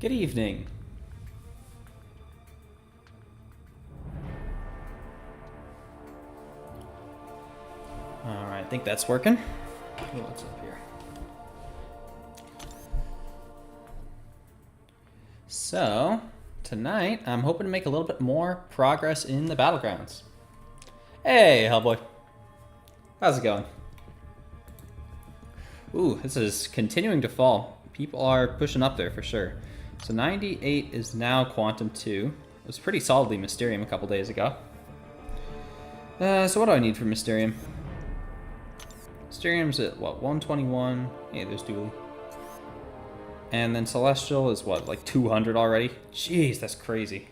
Good evening. Alright, I think that's working. What's up here? So, tonight, I'm hoping to make a little bit more progress in the Battlegrounds. Hey, Hellboy. How's it going? Ooh, this is continuing to fall. People are pushing up there for sure. So 98 is now Quantum 2. It was pretty solidly Mysterium a couple days ago. So what do I need for Mysterium? Mysterium's at, what, 121? Yeah, there's Dooley. And then Celestial is, what, like 200 already? Jeez, that's crazy.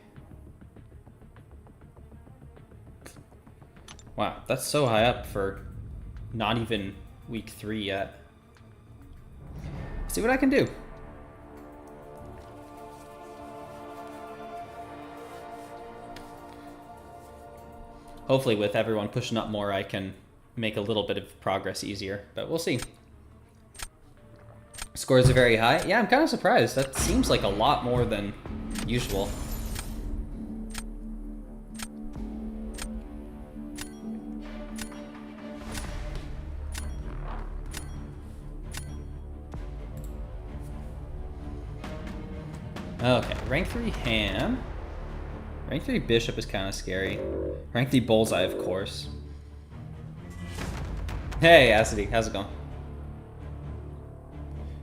Wow, that's so high up for not even week 3 yet. See what I can do. Hopefully with everyone pushing up more, I can make a little bit of progress easier, but we'll see. Scores are very high. Yeah, I'm kind of surprised. That seems like a lot more than usual. Okay, rank 3 Ham. Rank 3 Bishop is kind of scary. Rank 3 Bullseye, of course. Hey, Acidy, how's it going?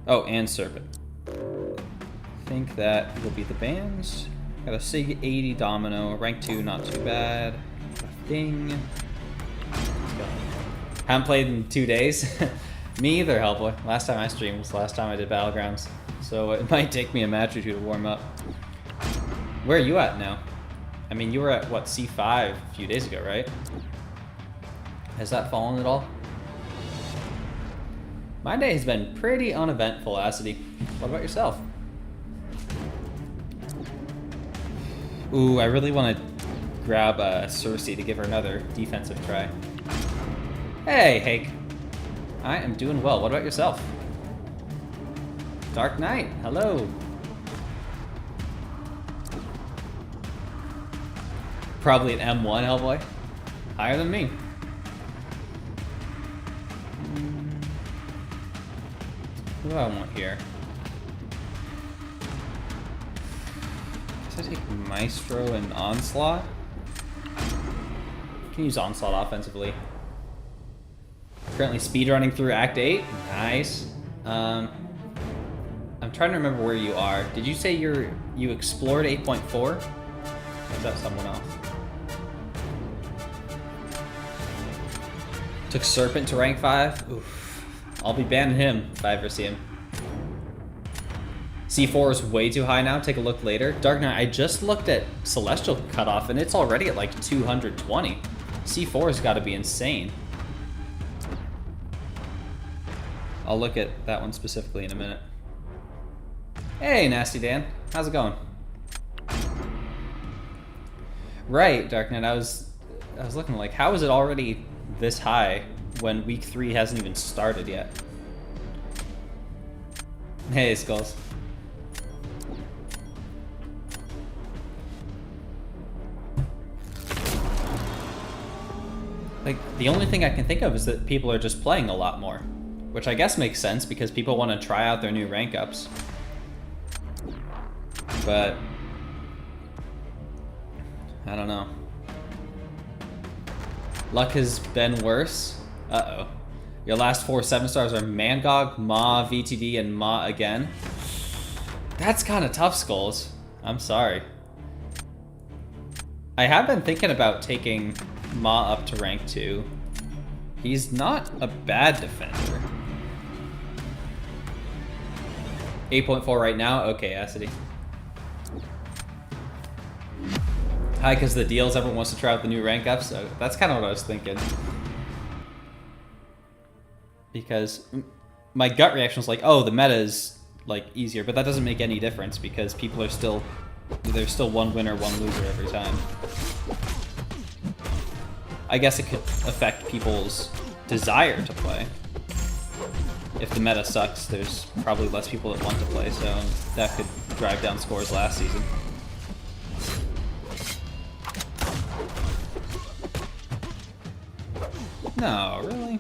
Oh, and Serpent. I think that will be the bands. Got a Sig 80 Domino. Rank 2, not too bad. A Thing. Let's go. Haven't played in 2 days. Me either, Hellboy. Last time I streamed was the last time I did Battlegrounds. So it might take me a match or two to warm up. Where are you at now? I mean, you were at, what, C5 a few days ago, right? Has that fallen at all? My day has been pretty uneventful, Acidy. What about yourself? Ooh, I really want to grab Cersei to give her another defensive try. Hey, Hake. I am doing well. What about yourself? Dark Knight, hello. Probably an M1, Hellboy. Higher than me. What do I want here? Guess I take Maestro and Onslaught. Can use Onslaught offensively. Currently speedrunning through Act 8. Nice. I'm trying to remember where you are. Did you say you explored 8.4? Or is that someone else? Took Serpent to rank 5? Oof. I'll be banning him if I ever see him. C4 is way too high now. Take a look later. Dark Knight, I just looked at Celestial cutoff and it's already at like 220. C4 has got to be insane. I'll look at that one specifically in a minute. Hey, Nasty Dan. How's it going? Right, Dark Knight. I was looking like, how is it already this high when week 3 hasn't even started yet? Hey, Skulls. Like, the only thing I can think of is that people are just playing a lot more, which I guess makes sense because people want to try out their new rank ups. But I don't know. Luck has been worse. Uh-oh. Your last 4 7-stars are Mangog, Ma, VTD, and Ma again. That's kind of tough, Skulls. I'm sorry. I have been thinking about taking Ma up to rank 2. He's not a bad defender. 8.4 right now? Okay, Acidy. Hi, because the deals, everyone wants to try out the new rank ups. So that's kind of what I was thinking. Because my gut reaction was like, oh, the meta is like easier, but that doesn't make any difference because people are still, there's still one winner, one loser every time. I guess it could affect people's desire to play. If the meta sucks, there's probably less people that want to play, so that could drive down scores last season. No, really?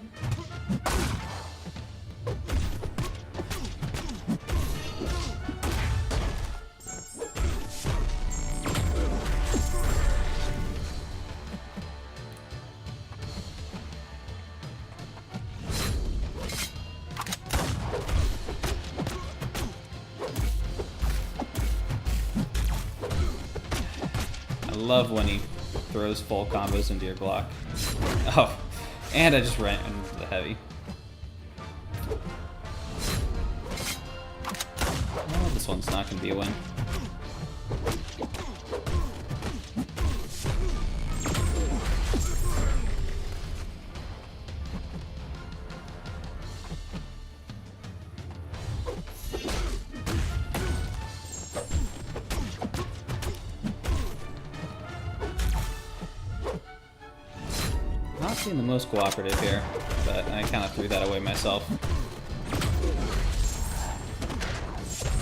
I love when he throws full combos into your block. Oh, and I just ran into the heavy. Oh, this one's not going to be a win. Not being the most cooperative here, but I kind of threw that away myself.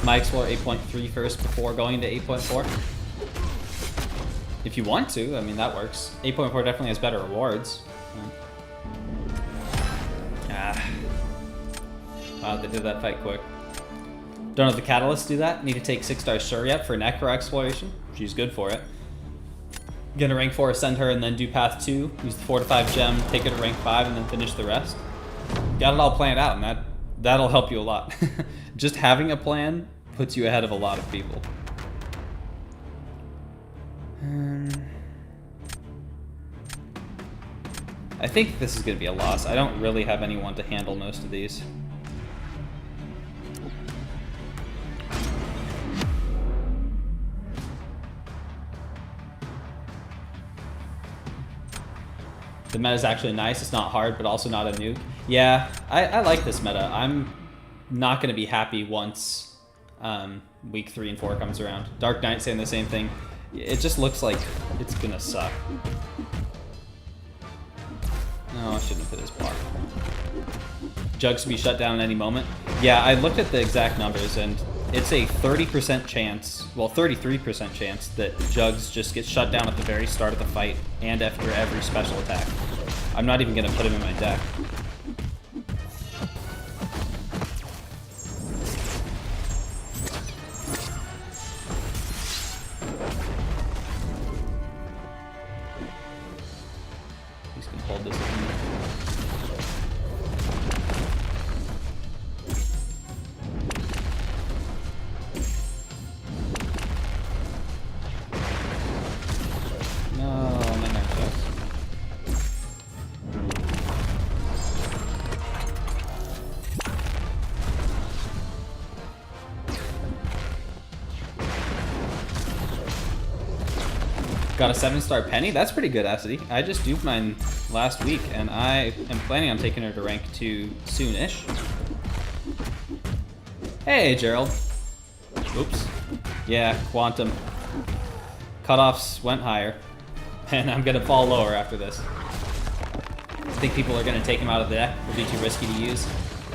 Might explore 8.3 first before going to 8.4. If you want to, I mean, that works. 8.4 definitely has better rewards. Wow, they did that fight quick. Don't have the catalyst do that. Need to take 6-star Shuri up for Necro exploration. She's good for it. Gonna rank 4, ascend her, and then do path 2. Use the 4 to 5 gem, take her to rank 5, and then finish the rest. Got it all planned out, and that'll help you a lot. Just having a plan puts you ahead of a lot of people. I think this is gonna be a loss. I don't really have anyone to handle most of these. The meta is actually nice. It's not hard, but also not a nuke. Yeah, I like this meta. I'm not going to be happy once week 3 and 4 comes around. Dark Knight saying the same thing. It just looks like it's going to suck. No, I shouldn't have hit his block. Jugs can be shut down at any moment. Yeah, I looked at the exact numbers, and it's a 30% chance, well, 33% chance that Jugs just gets shut down at the very start of the fight and after every special attack. I'm not even going to put him in my deck. He's going to hold this. Got a 7-star Penny? That's pretty good, Acity. I just duped mine last week, and I am planning on taking her to rank 2 soon-ish. Hey, Gerald. Oops. Yeah, Quantum. Cutoffs went higher, and I'm gonna fall lower after this. I think people are gonna take him out of the deck. It'll be too risky to use.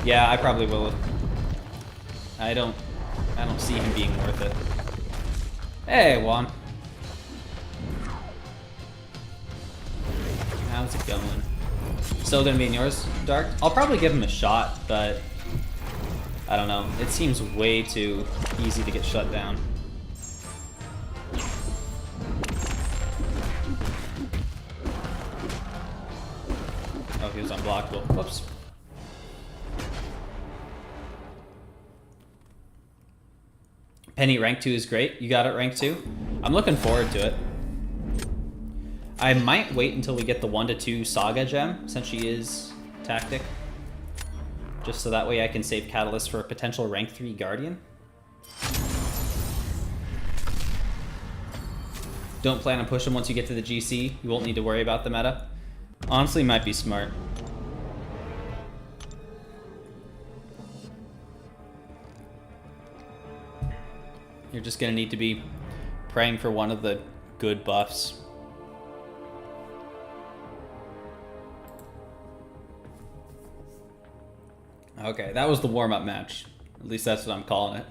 Yeah, I probably will. I don't see him being worth it. Hey, Juan. How's it going? Still gonna be in yours, Dark? I'll probably give him a shot, but I don't know. It seems way too easy to get shut down. Oh, he was unblockable. Whoops. Penny rank 2 is great. You got it rank 2? I'm looking forward to it. I might wait until we get the 1 to 2 Saga gem, since she is tactic. Just so that way I can save Catalyst for a potential rank 3 Guardian. Don't plan on pushing once you get to the GC. You won't need to worry about the meta. Honestly, might be smart. You're just gonna need to be praying for one of the good buffs. Okay, that was the warm-up match. At least that's what I'm calling it.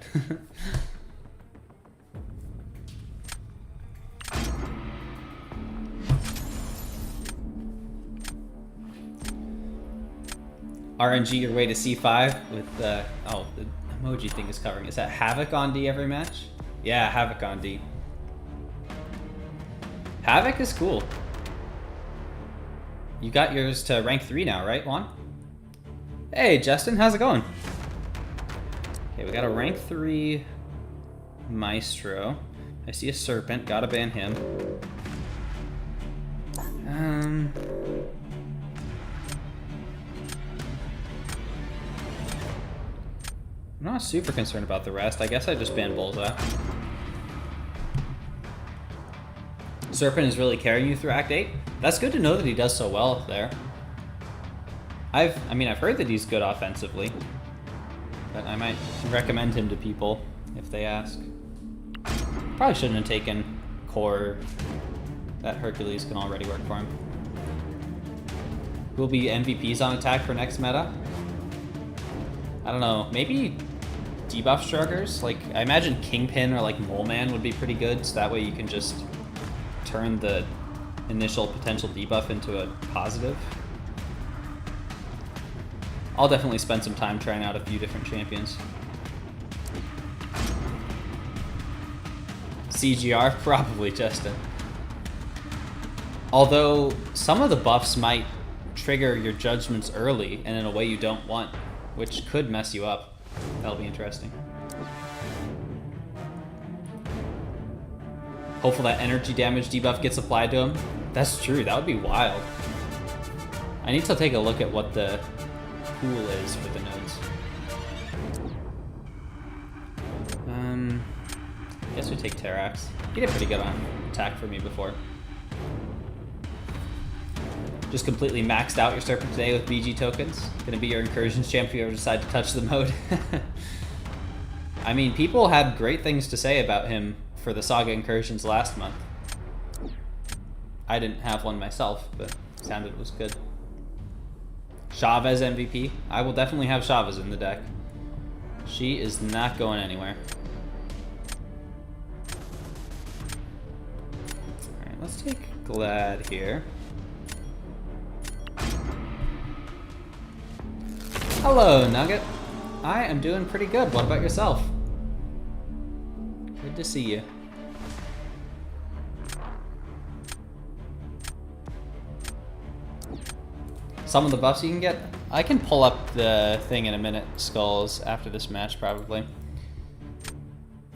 RNG your way to C5 with the... Oh, the emoji thing is covering. Is that Havoc on D every match? Yeah, Havoc on D. Havoc is cool. You got yours to rank 3 now, right, Juan? Hey, Justin, how's it going? Okay, we got a rank 3 Maestro. I see a Serpent, gotta ban him. I'm not super concerned about the rest. I guess I just ban Bullseye. Serpent is really carrying you through Act 8. That's good to know that he does so well there. I've heard that he's good offensively, but I might recommend him to people if they ask. Probably shouldn't have taken Core. That Hercules can already work for him. Will be MVPs on attack for next meta? I don't know, maybe debuff struggers? Like, I imagine Kingpin or like Mole Man would be pretty good, so that way you can just turn the initial potential debuff into a positive. I'll definitely spend some time trying out a few different champions. CGR? Probably, Justin. Although, some of the buffs might trigger your judgments early and in a way you don't want, which could mess you up. That'll be interesting. Hopefully that energy damage debuff gets applied to him. That's true, that would be wild. I need to take a look at what the pool is for the nodes. I guess we take Terrax. He did pretty good on attack for me before. Just completely maxed out your Serpent today with BG tokens. Gonna be your incursions champ if you ever decide to touch the mode. I mean, people had great things to say about him for the Saga incursions last month. I didn't have one myself, but sounded it was good. Chavez MVP. I will definitely have Chavez in the deck. She is not going anywhere. Alright, let's take Glad here. Hello, Nugget. I am doing pretty good. What about yourself? Good to see you. Some of the buffs you can get. I can pull up the thing in a minute, Skulls, after this match, probably.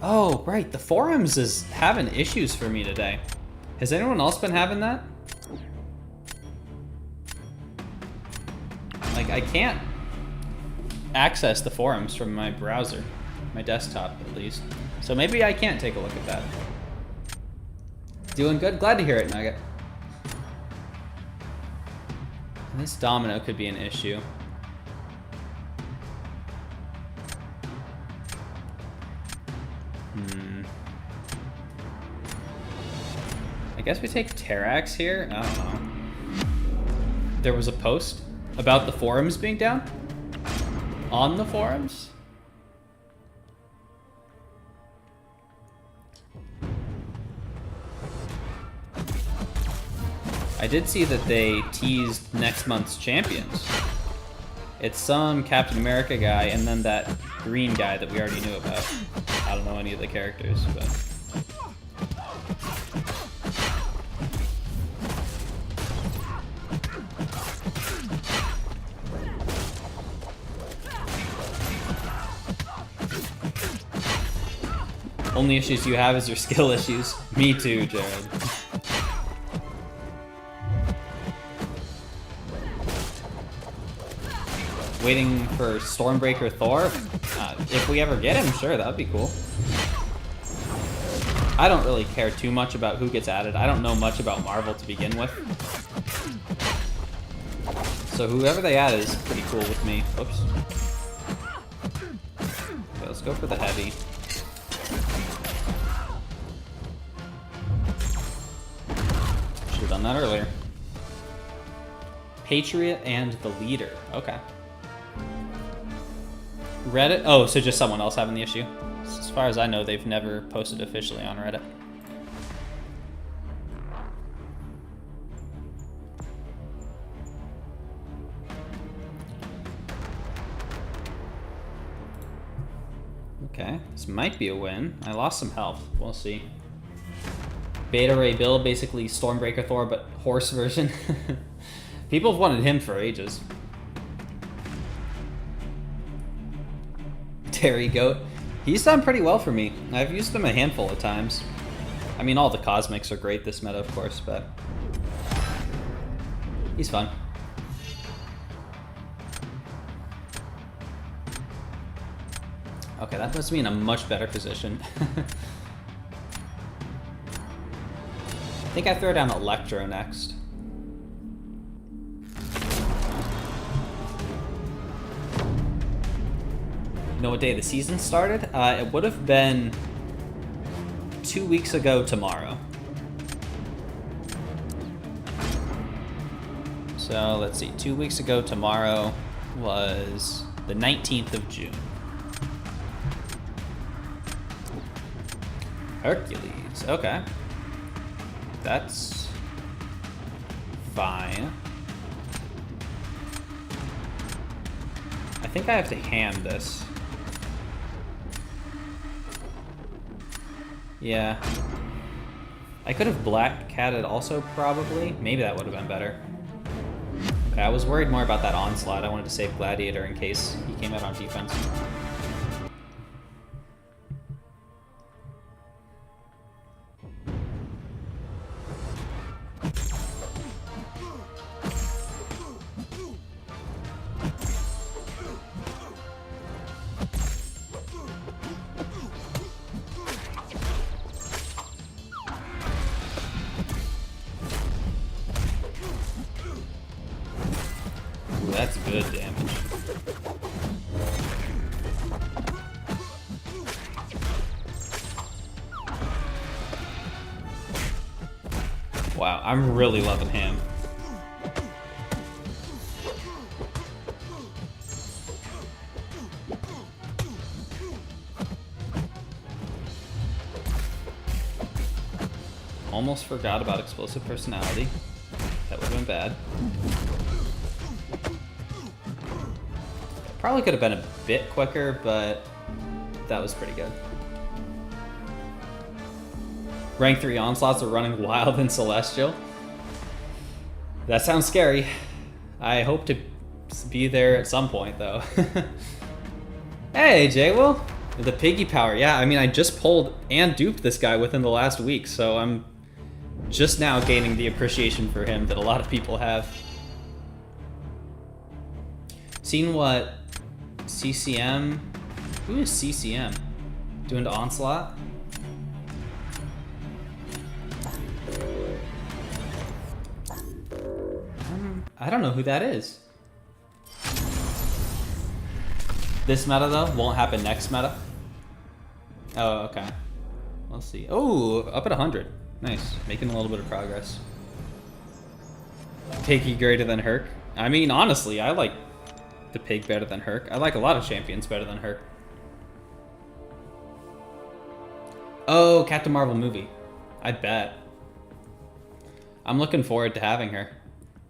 Oh, right. The forums is having issues for me today. Has anyone else been having that? Like, I can't access the forums from my browser. My desktop, at least. So maybe I can't take a look at that. Doing good? Glad to hear it, Nugget. This domino could be an issue. I guess we take Terrax here? I don't know. There was a post about the forums being down? On the forums? I did see that they teased next month's champions. It's some Captain America guy and then that green guy that we already knew about. I don't know any of the characters, but... Only issues you have is your skill issues. Me too, Jared. Waiting for Stormbreaker Thor. If we ever get him, sure, that would be cool. I don't really care too much about who gets added. I don't know much about Marvel to begin with. So whoever they add is pretty cool with me. Oops. Okay, let's go for the heavy. Should have done that earlier. Patriot and the Leader. Okay. Reddit? Oh, so just someone else having the issue? As far as I know, they've never posted officially on Reddit. This might be a win. I lost some health. We'll see. Beta Ray Bill, basically Stormbreaker Thor, but horse version. People have wanted him for ages. Terry Goat. He's done pretty well for me. I've used him a handful of times. I mean, all the cosmics are great this meta, of course, but he's fun. Okay, that puts me in a much better position. I think I throw down Electro next. You know what day the season started? It would have been 2 weeks ago tomorrow. So let's see, 2 weeks ago tomorrow was the 19th of June. Hercules, okay. That's fine. I think I have to hand this. Yeah. I could have black catted also, probably. Maybe that would have been better. Okay, I was worried more about that onslaught. I wanted to save Gladiator in case he came out on defense. That's good damage. Wow, I'm really loving him. Almost forgot about explosive personality. That would have been bad. Probably could have been a bit quicker, but that was pretty good. Rank 3 onslaughts are running wild in Celestial. That sounds scary. I hope to be there at some point, though. Hey, J-Will. The piggy power. Yeah, I mean, I just pulled and duped this guy within the last week, so I'm just now gaining the appreciation for him that a lot of people have. Seen what CCM? Who is CCM? Doing to Onslaught? I don't know who that is. This meta, though, won't happen next meta. Oh, okay. We'll see. Oh, up at 100. Nice. Making a little bit of progress. Piggy greater than Herc. I mean, honestly, I like the pig better than Herc. I like a lot of champions better than Herc. Oh, Captain Marvel movie. I bet. I'm looking forward to having her.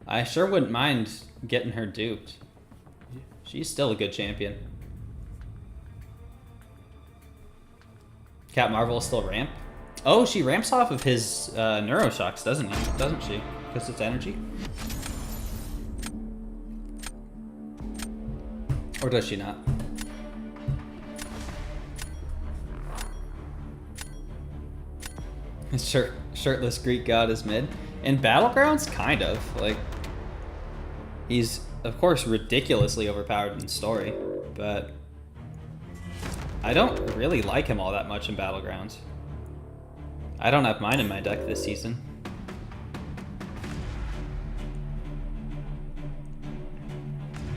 I sure wouldn't mind getting her duped. She's still a good champion. Cap Marvel still ramp? Oh, she ramps off of his neuroshocks, doesn't she? Because it's energy? Or does she not? Shirtless Greek god is mid. In Battlegrounds, kind of. Like, he's, of course, ridiculously overpowered in story, but I don't really like him all that much in Battlegrounds. I don't have mine in my deck this season.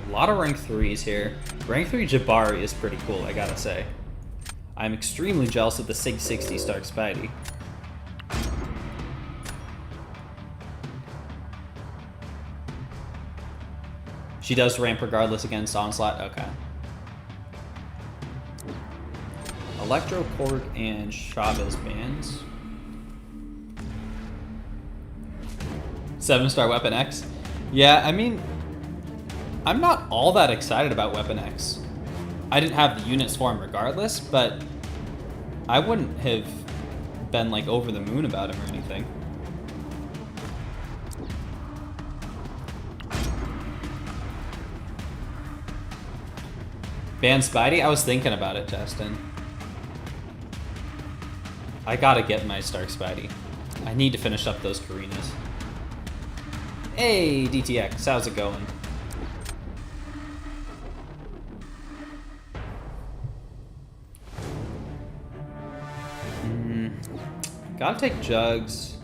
A lot of rank 3s here. Rank 3 Jabari is pretty cool, I gotta say. I'm extremely jealous of the Sig 60 Stark Spidey. She does ramp regardless against Onslaught? Okay. Electro, Korg, and Chavez bans. 7-star Weapon X? Yeah, I mean, I'm not all that excited about Weapon X. I didn't have the units for him regardless, but I wouldn't have been like over the moon about him or anything. Ban Spidey? I was thinking about it, Justin. I gotta get my Stark Spidey. I need to finish up those Karinas. Hey, DTX, how's it going? Gotta take Jugs.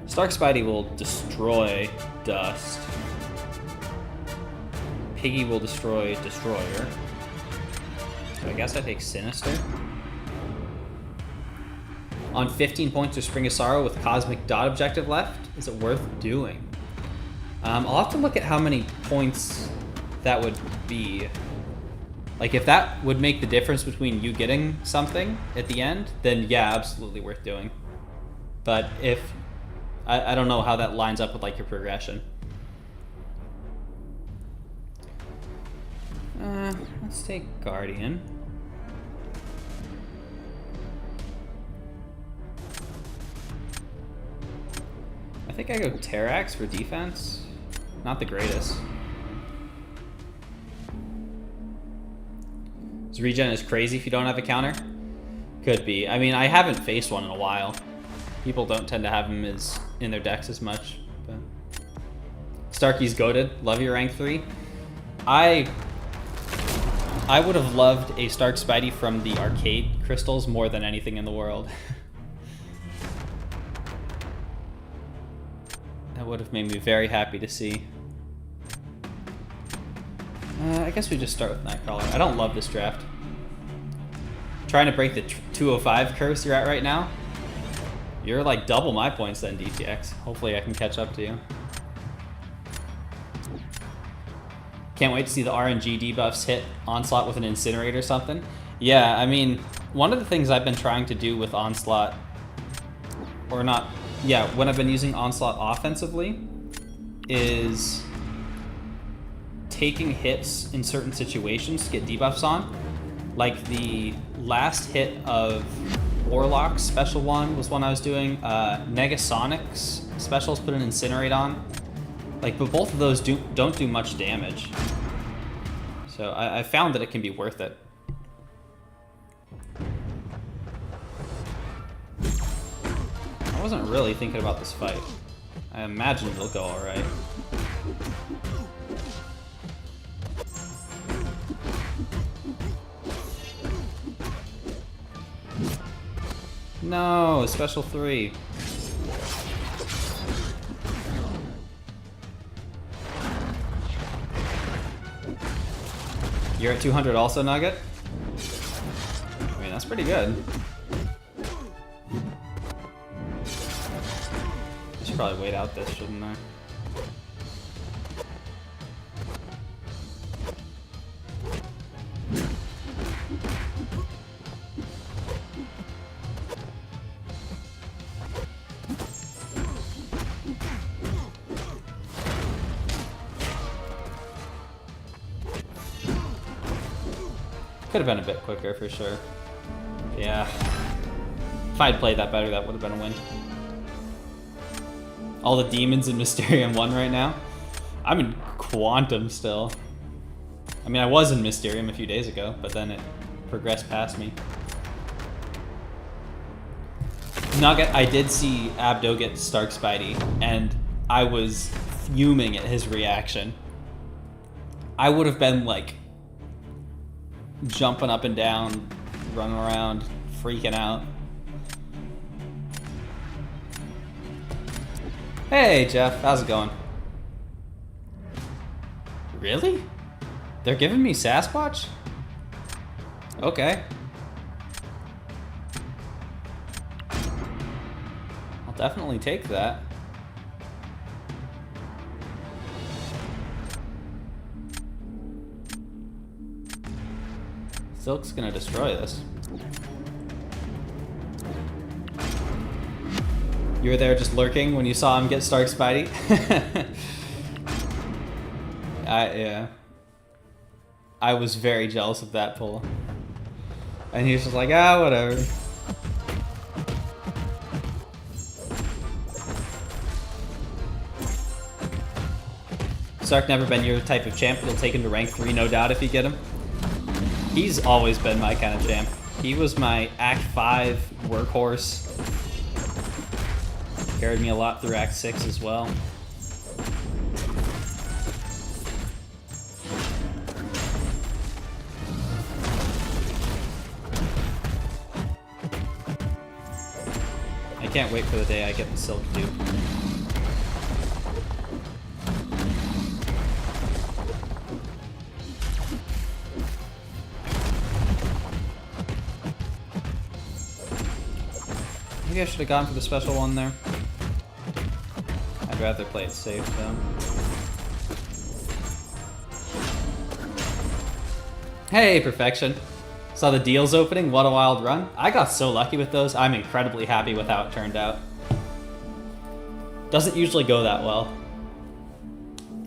Stark Spidey will destroy Dust. Piggy will destroy Destroyer. So I guess I take Sinister. On 15 points of Spring of Sorrow with Cosmic Dot objective left, is it worth doing? I'll have to look at how many points that would be. Like, if that would make the difference between you getting something at the end, then yeah, absolutely worth doing. But if... I don't know how that lines up with, like, your progression. Let's take Guardian. I think I go Terrax for defense. Not the greatest. This regen is crazy if you don't have a counter? Could be. I mean, I haven't faced one in a while. People don't tend to have him as in their decks as much. But... Starky's goated. Love your rank 3. I would have loved a Stark Spidey from the arcade crystals more than anything in the world. That would have made me very happy to see. I guess we just start with Nightcrawler. I don't love this draft. Trying to break the 205 curse you're at right now. You're like double my points then, DTX. Hopefully I can catch up to you. Can't wait to see the RNG debuffs hit Onslaught with an Incinerate or something. Yeah, I mean, one of the things I've been trying to do with Onslaught, or not, yeah, when I've been using Onslaught offensively, is taking hits in certain situations to get debuffs on. Like the last hit of Warlock's special one was one I was doing. Negasonics specials put an Incinerate on. Like, but both of those don't do much damage. So I found that it can be worth it. I wasn't really thinking about this fight. I imagine it'll go alright. No, special 3. You're at 200 also, Nugget? I mean, that's pretty good. I should probably wait out this, shouldn't I? Could have been a bit quicker for sure. Yeah. If I'd played that better, that would have been a win. All the demons in Mysterium 1 right now. I'm in Quantum still. I mean, I was in Mysterium a few days ago, but then it progressed past me. Nugget, I did see Abdo get Stark Spidey, and I was fuming at his reaction. I would have been like jumping up and down, running around, freaking out. Hey Jeff, how's it going? Really? They're giving me Sasquatch? Okay. I'll definitely take that. Silk's gonna destroy this. You were there just lurking when you saw him get Stark Spidey? Yeah. I was very jealous of that pull. And he's just like, ah, whatever. Stark never been your type of champ. You'll take him to rank 3, no doubt, if you get him. He's always been my kind of champ. He was my Act 5 workhorse. Carried me a lot through Act 6 as well. I can't wait for the day I get the Silk Dupe. Maybe I should have gone for the special one there. I'd rather play it safe though. Hey, Perfection. Saw the deals opening, what a wild run. I got so lucky with those, I'm incredibly happy with how it turned out. Doesn't usually go that well.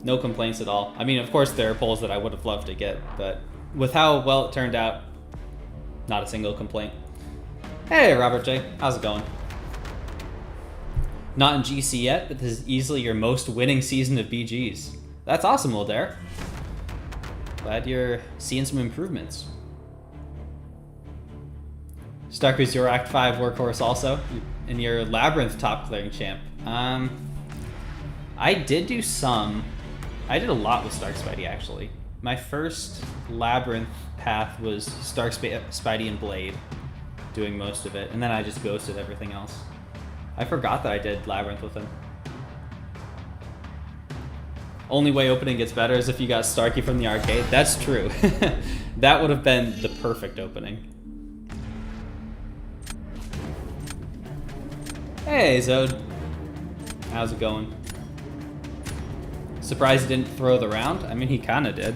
No complaints at all. I mean, of course there are pulls that I would have loved to get, but with how well it turned out, not a single complaint. Hey, Robert J, how's it going? Not in GC yet, but this is easily your most winning season of BGs. That's awesome, Wildair. Glad you're seeing some improvements. Stark was your Act 5 workhorse also, and your Labyrinth top clearing champ. I did do some. I did a lot with Stark Spidey, actually. My first Labyrinth path was Stark Spidey and Blade, doing most of it, and then I just ghosted everything else. I forgot that I did Labyrinth with him. Only way opening gets better is if you got Starky from the arcade. That's true. That would have been the perfect opening. Hey, Zode. How's it going? Surprised he didn't throw the round? I mean, he kinda did.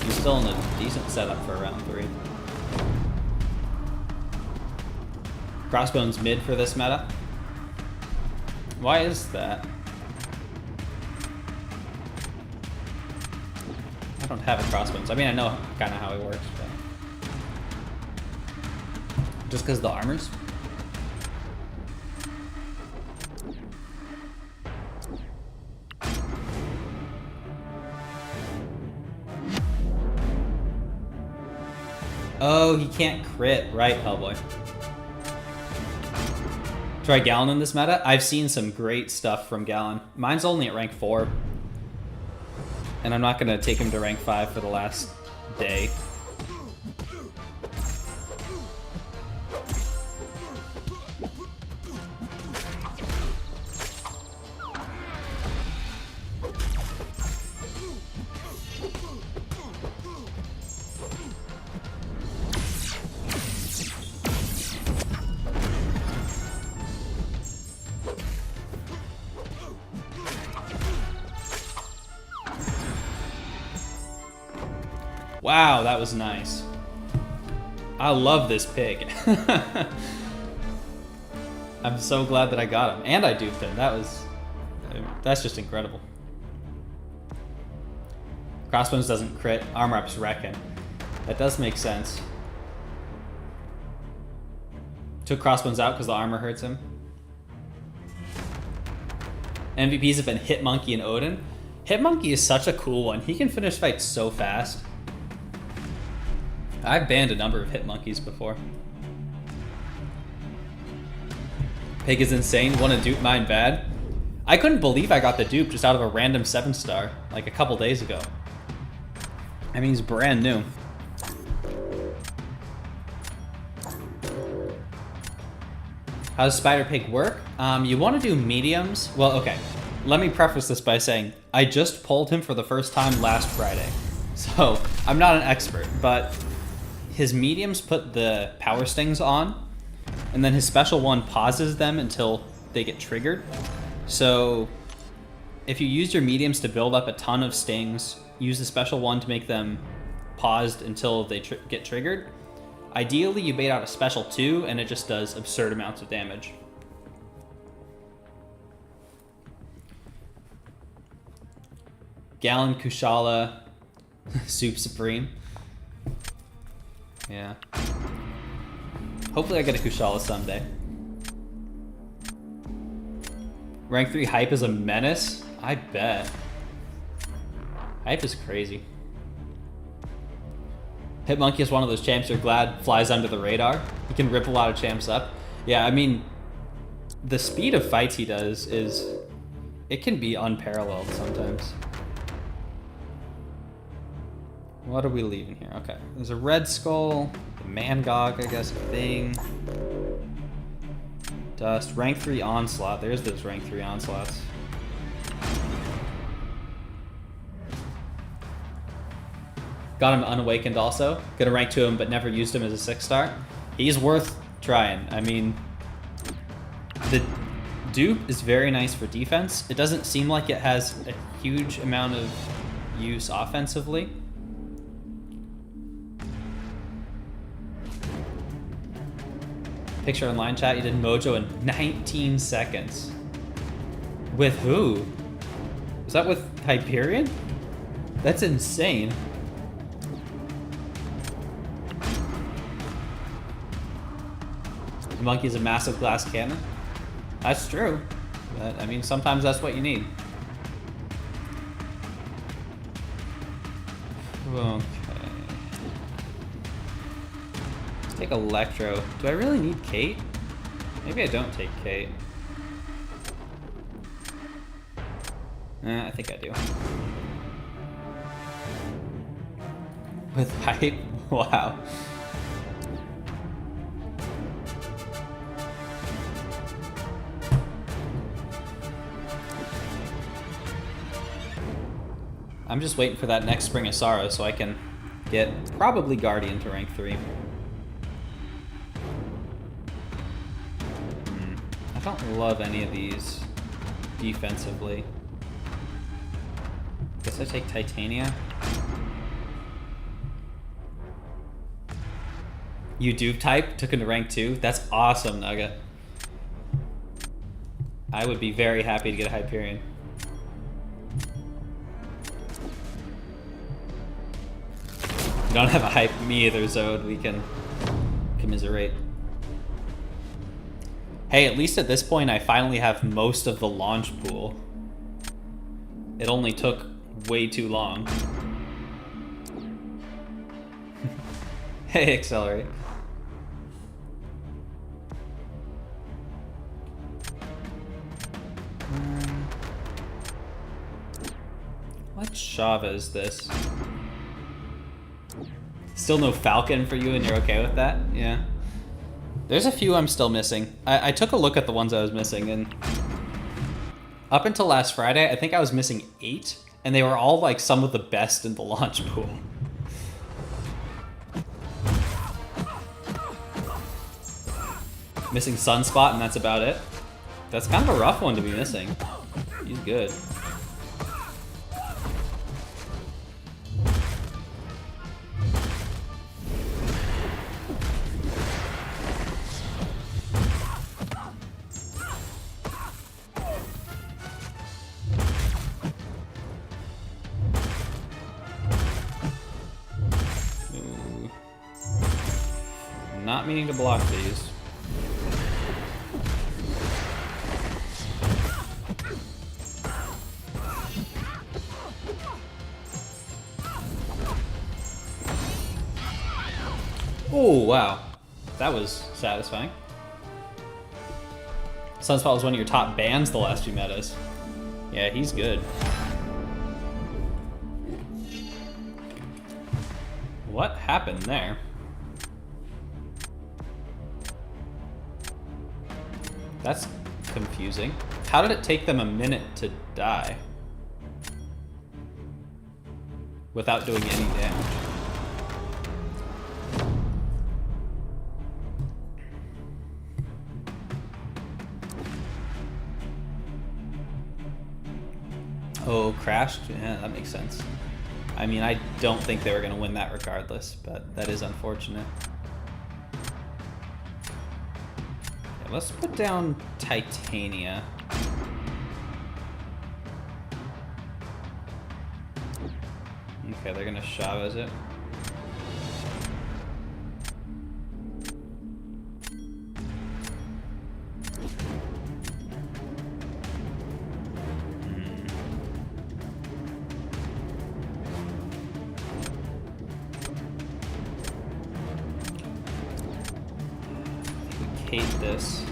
He's still in a decent setup for round 3. Crossbones mid for this meta. Why is that? I don't have a Crossbones. I mean, I know kind of how he works, but... Just because the armors? Oh, he can't crit. Right, Hellboy. Try Gallon in this meta? I've seen some great stuff from Gallon. Mine's only at rank 4. And I'm not going to take him to rank 5 for the last day. Wow, that was nice. I love this pig. I'm so glad that I got him. And I duped him. That's just incredible. Crossbones doesn't crit. Armor up's wrecking. That does make sense. Took Crossbones out because the armor hurts him. MVPs have been Hitmonkey and Odin. Hitmonkey is such a cool one. He can finish fights so fast. I've banned a number of Hitmonkeys before. Pig is insane. Want to dupe mine bad? I couldn't believe I got the dupe just out of a random 7-star like a couple days ago. I mean, he's brand new. How does Spider Pig work? You want to do mediums. Well, okay. Let me preface this by saying I just pulled him for the first time last Friday. So I'm not an expert, but his mediums put the power stings on, and then his special one pauses them until they get triggered. So if you use your mediums to build up a ton of stings, use the special one to make them paused until they get triggered. Ideally, you bait out a special 2, and it just does absurd amounts of damage. Gallon, Kushala, Soup Supreme. Yeah. Hopefully I get a Kushala someday. Rank 3 hype is a menace? I bet. Hype is crazy. Hitmonkey is one of those champs you're glad flies under the radar. He can rip a lot of champs up. Yeah, I mean, the speed of fights he does is... It can be unparalleled sometimes. What are we leaving here? Okay, there's a red skull, the Mangog, I guess, a thing. Dust, rank 3 onslaught. There's those rank 3 onslaughts. Got him unawakened also. Gonna rank 2 him, but never used him as a 6-star. He's worth trying. I mean, the dupe is very nice for defense. It doesn't seem like it has a huge amount of use offensively. Picture online chat, you did Mojo in 19 seconds. With who? Was that with Hyperion? That's insane. The monkey's a massive glass cannon. That's true. But I mean, sometimes that's what you need. Okay. Let's take Electro. Do I really need Kate? Maybe I don't take Kate. I think I do. With hype? Wow. I'm just waiting for that next Spring of Sorrow so I can get probably Guardian to rank 3. I don't love any of these defensively. Guess I take Titania. You dupe type, took him to rank 2. That's awesome, Nugget. I would be very happy to get a Hyperion. You don't have a hype, me either, Zode. We can commiserate. Hey, at least at this point, I finally have most of the launch pool. It only took way too long. Hey, Accelerate. What Shava is this? Still no Falcon for you and you're okay with that? Yeah. There's a few I'm still missing. I took a look at the ones I was missing, and up until last Friday, I think I was missing 8, and they were all like some of the best in the launch pool. Missing Sunspot, and that's about it. That's kind of a rough one to be missing. He's good. Not meaning to block these. Oh, wow. That was satisfying. Sunspot was one of your top bans the last few metas. Yeah, he's good. What happened there? That's confusing. How did it take them a minute to die without doing any damage? Oh, crashed? Yeah, that makes sense. I mean, I don't think they were going to win that regardless, but that is unfortunate. Let's put down Titania. Okay, they're gonna Shavas it. hate this.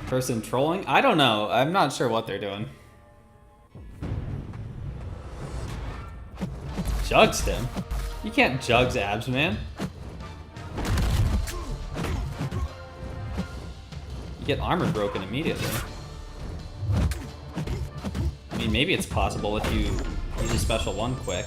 Person trolling? I don't know. I'm not sure what they're doing. Jugs him? You can't jugs abs, man. You get armor broken immediately. I mean, maybe it's possible if you use a special one quick.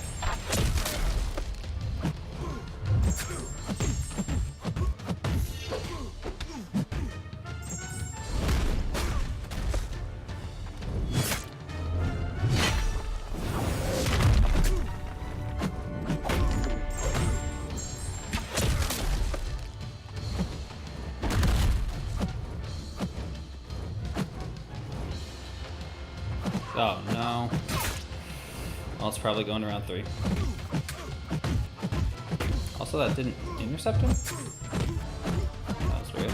Oh no. Well, it's probably going around 3. Also, that didn't intercept him? That was weird.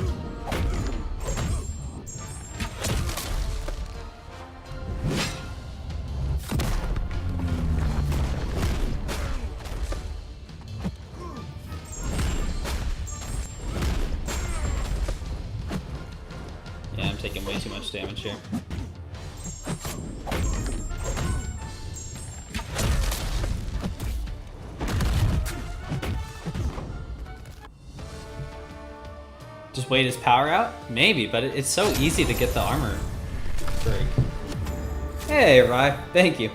Yeah, I'm taking way too much damage here. Just wait his power out? Maybe, but it's so easy to get the armor break. Hey, Rye. Thank you.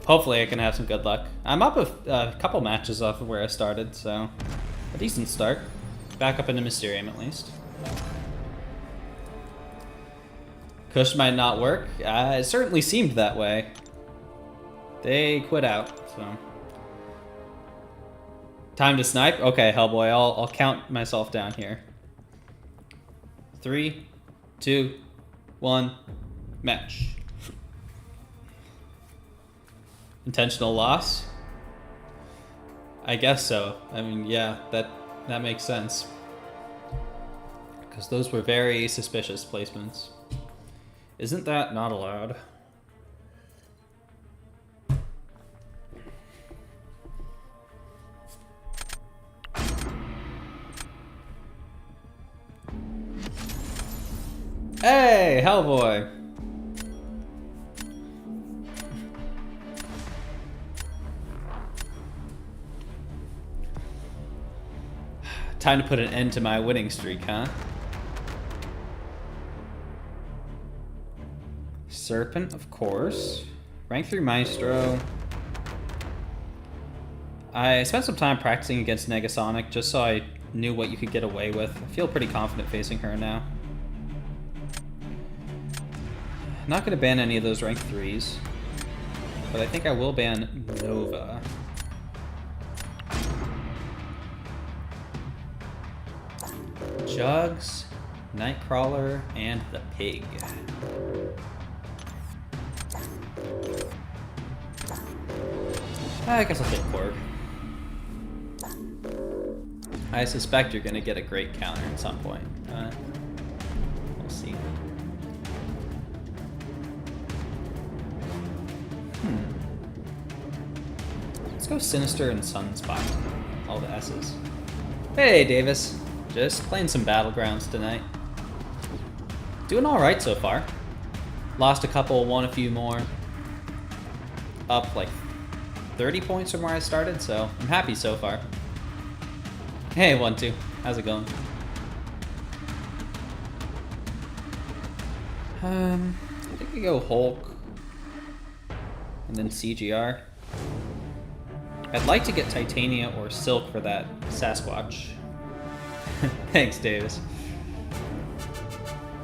Hopefully I can have some good luck. I'm up a couple matches off of where I started, so a decent start. Back up into Mysterium at least. Kush might not work. It certainly seemed that way. They quit out, so. Time to snipe? Okay, Hellboy, I'll count myself down here. 3, 2, 1, match. Intentional loss? I guess so. I mean, yeah, that makes sense. Because those were very suspicious placements. Isn't that not allowed? Hey, Hellboy! Time to put an end to my winning streak, huh? Serpent, of course. Rank 3 Maestro. I spent some time practicing against Negasonic just so I knew what you could get away with. I feel pretty confident facing her now. Not going to ban any of those rank 3s, but I think I will ban Nova. Jugs, Nightcrawler, and the Pig. I guess I'll take Korg. I suspect you're going to get a great counter at some point. We'll see. Let's go Sinister and Sunspot. All the S's. Hey, Davis. Just playing some Battlegrounds tonight. Doing alright so far. Lost a couple, won a few more. Up like 30 points from where I started, so I'm happy so far. Hey, 1-2. How's it going? I think we go Hulk. And then CGR. I'd like to get Titania or Silk for that Sasquatch. Thanks, Davis.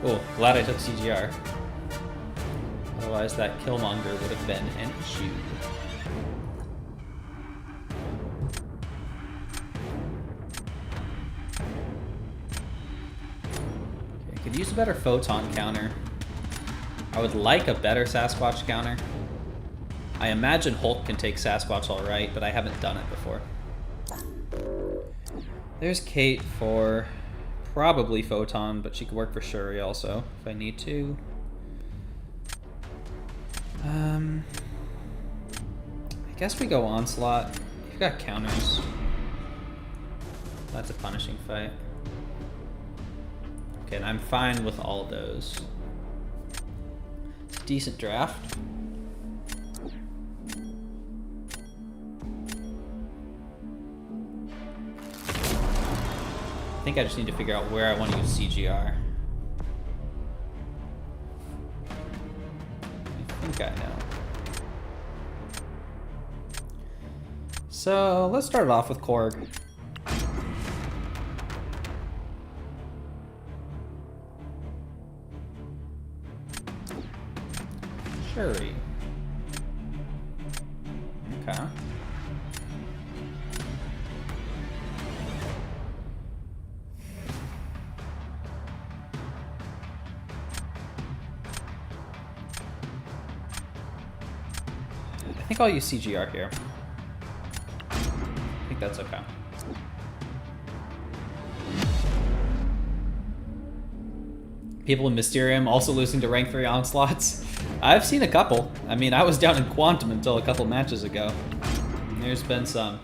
Oh, glad I took CGR. Otherwise, that Killmonger would have been an issue. Okay, I could use a better Photon counter. I would like a better Sasquatch counter. I imagine Hulk can take Sasquatch alright, but I haven't done it before. There's Kate for probably Photon, but she could work for Shuri also, if I need to. Guess we go Onslaught. You've got counters. That's a punishing fight. Okay, and I'm fine with all of those. It's a decent draft. I think I just need to figure out where I want to use CGR. I think I know. So let's start it off with Korg. Shuri. Okay. I think I'll use CGR here. I think that's okay. People in Mysterium also losing to rank 3 onslaughts. I've seen a couple. I mean, I was down in Quantum until a couple matches ago. And there's been some.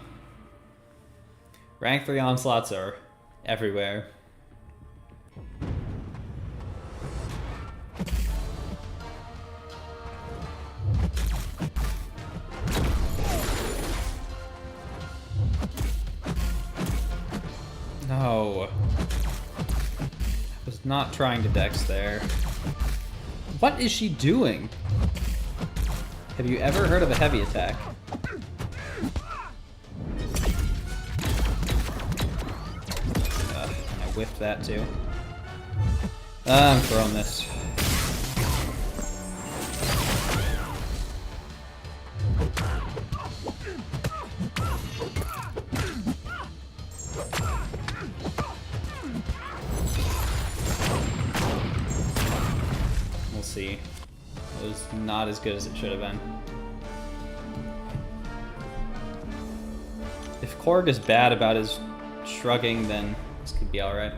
Rank 3 onslaughts are everywhere. No. I was not trying to dex there. What is she doing? Have you ever heard of a heavy attack? I whiffed that too. I'm throwing this. See. It was not as good as it should have been. If Korg is bad about his shrugging, then this could be alright.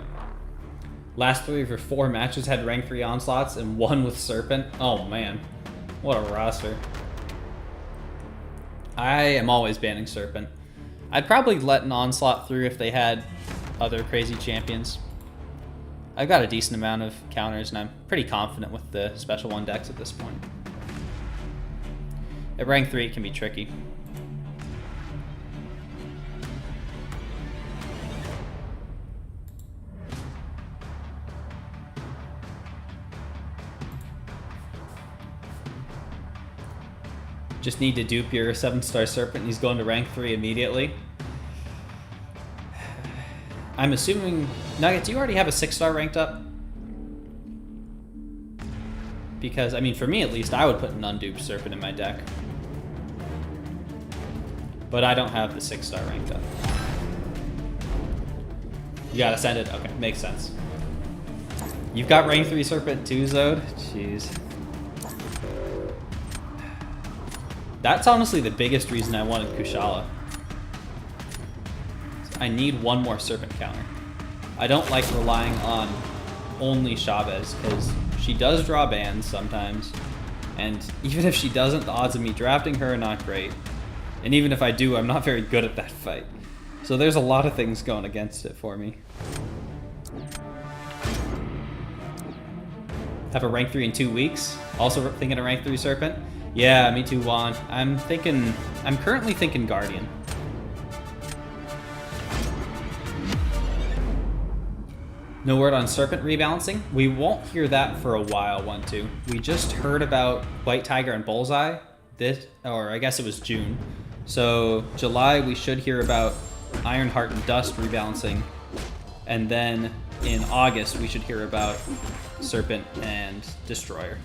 Last 3 of your 4 matches had rank 3 onslaughts and 1 with Serpent. Oh man. What a roster. I am always banning Serpent. I'd probably let an onslaught through if they had other crazy champions. I've got a decent amount of counters, and I'm pretty confident with the special 1 decks at this point. At rank 3, it can be tricky. Just need to dupe your 7-star Serpent, and he's going to rank 3 immediately. I'm assuming... Nugget, do you already have a 6-star ranked up? Because, I mean, for me at least, I would put an unduped Serpent in my deck. But I don't have the 6-star ranked up. You gotta send it? Okay, makes sense. You've got rank 3 Serpent too, Zode? Jeez. That's honestly the biggest reason I wanted Kushala. I need 1 more Serpent counter. I don't like relying on only Chavez, because she does draw bans sometimes, and even if she doesn't, the odds of me drafting her are not great. And even if I do, I'm not very good at that fight. So there's a lot of things going against it for me. Have a rank 3 in 2 weeks. Also thinking a rank 3 Serpent. Yeah, me too, Juan. I'm currently thinking Guardian. No word on Serpent rebalancing? We won't hear that for a while, 1-2. We just heard about White Tiger and Bullseye or I guess it was June. So July we should hear about Ironheart and Dust rebalancing. And then in August we should hear about Serpent and Destroyer.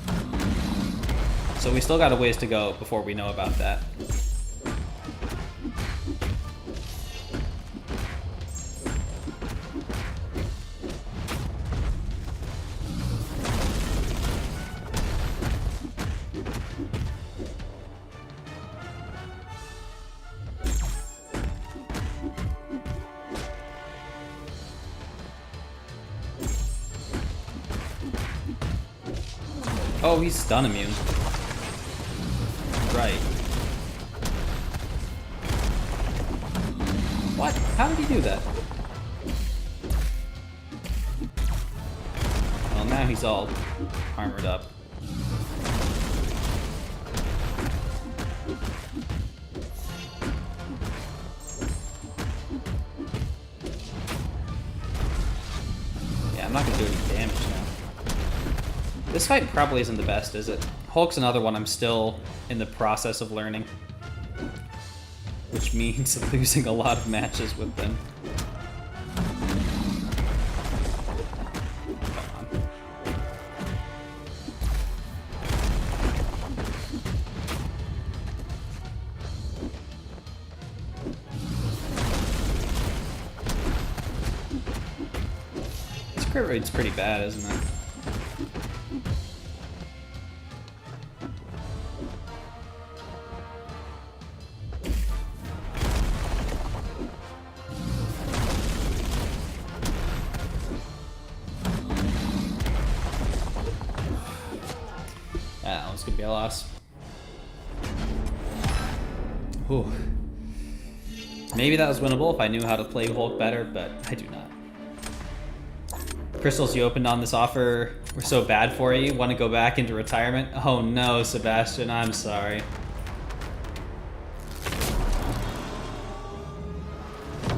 So we still got a ways to go before we know about that. Oh, he's stun immune. Right. What? How did he do that? Well, now he's all armored up. Yeah, I'm not gonna do any damage now. This fight probably isn't the best, is it? Hulk's another one I'm still in the process of learning. Which means losing a lot of matches with them. This crit rate's pretty bad, isn't it? It's gonna be a loss. Whew. Maybe that was winnable if I knew how to play Hulk better, but I do not. Crystals you opened on this offer were so bad for you. Want to go back into retirement? Oh no, Sebastian, I'm sorry.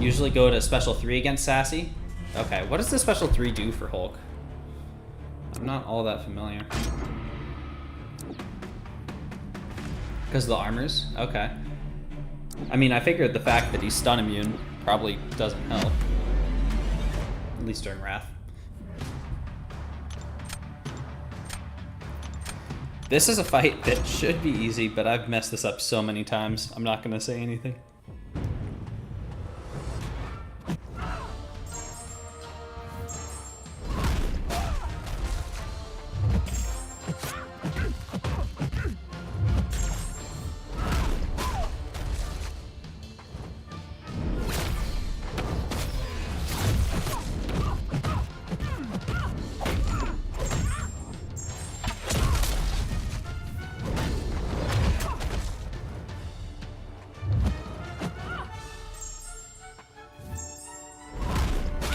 Usually go to special 3 against Sassy. Okay, what does the special 3 do for Hulk? I'm not all that familiar. Because of the armors? Okay. I mean, I figured the fact that he's stun immune probably doesn't help. At least during Wrath. This is a fight that should be easy, but I've messed this up so many times. I'm not going to say anything.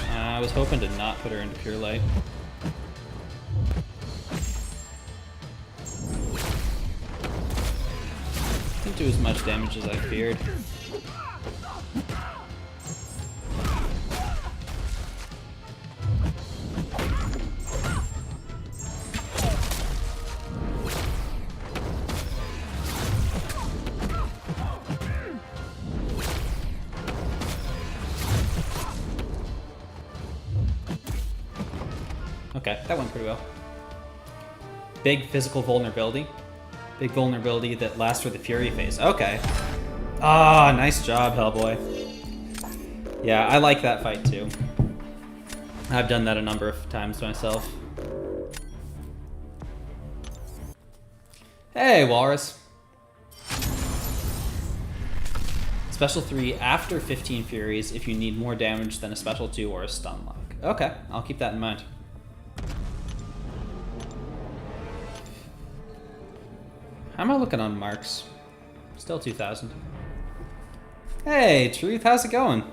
I was hoping to not put her into pure light. Didn't do as much damage as I feared. Okay, that went pretty well. Big physical vulnerability. Big vulnerability that lasts for the Fury phase. Okay. Ah, nice job, Hellboy. Yeah, I like that fight too. I've done that a number of times myself. Hey, Walrus. Special 3 after 15 Furies if you need more damage than a Special 2 or a stun lock. Okay, I'll keep that in mind. How am I looking on marks? Still 2,000. Hey, Truth, how's it going?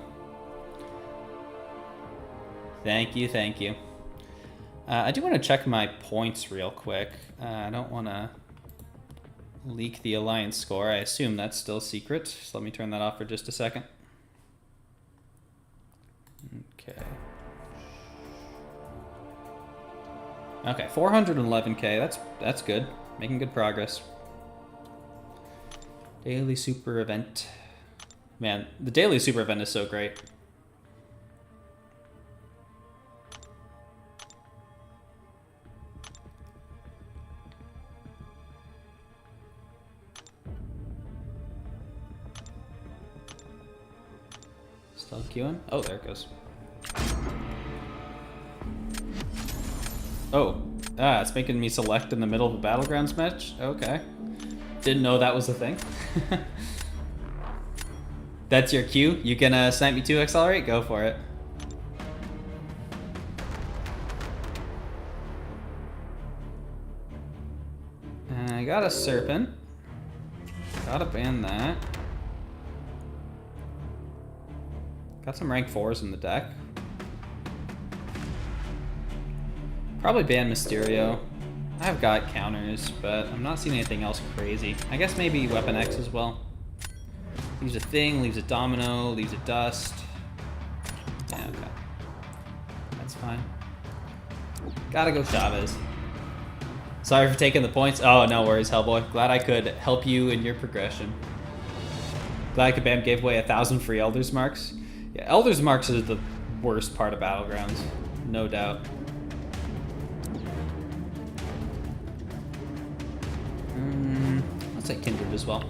Thank you, thank you. I do want to check my points real quick. I don't want to leak the Alliance score. I assume that's still secret. So let me turn that off for just a second. Okay. Okay, 411k. That's good. Making good progress. Daily super event. Man, the daily super event is so great. Still queuing? Oh, there it goes. Oh, it's making me select in the middle of a Battlegrounds match? Okay. Didn't know that was a thing. That's your cue? You gonna snipe me to accelerate? Go for it. I got a Serpent. Gotta ban that. Got some rank 4s in the deck. Probably ban Mysterio. I've got counters, but I'm not seeing anything else crazy. I guess maybe Weapon X as well. Leaves a thing, leaves a domino, leaves a dust. Yeah, okay. That's fine. Gotta go Chavez. Sorry for taking the points. Oh, no worries, Hellboy. Glad I could help you in your progression. Glad Kabam gave away 1,000 free Elder's Marks. Yeah, Elder's Marks is the worst part of Battlegrounds. No doubt. Let's take Kindred as well.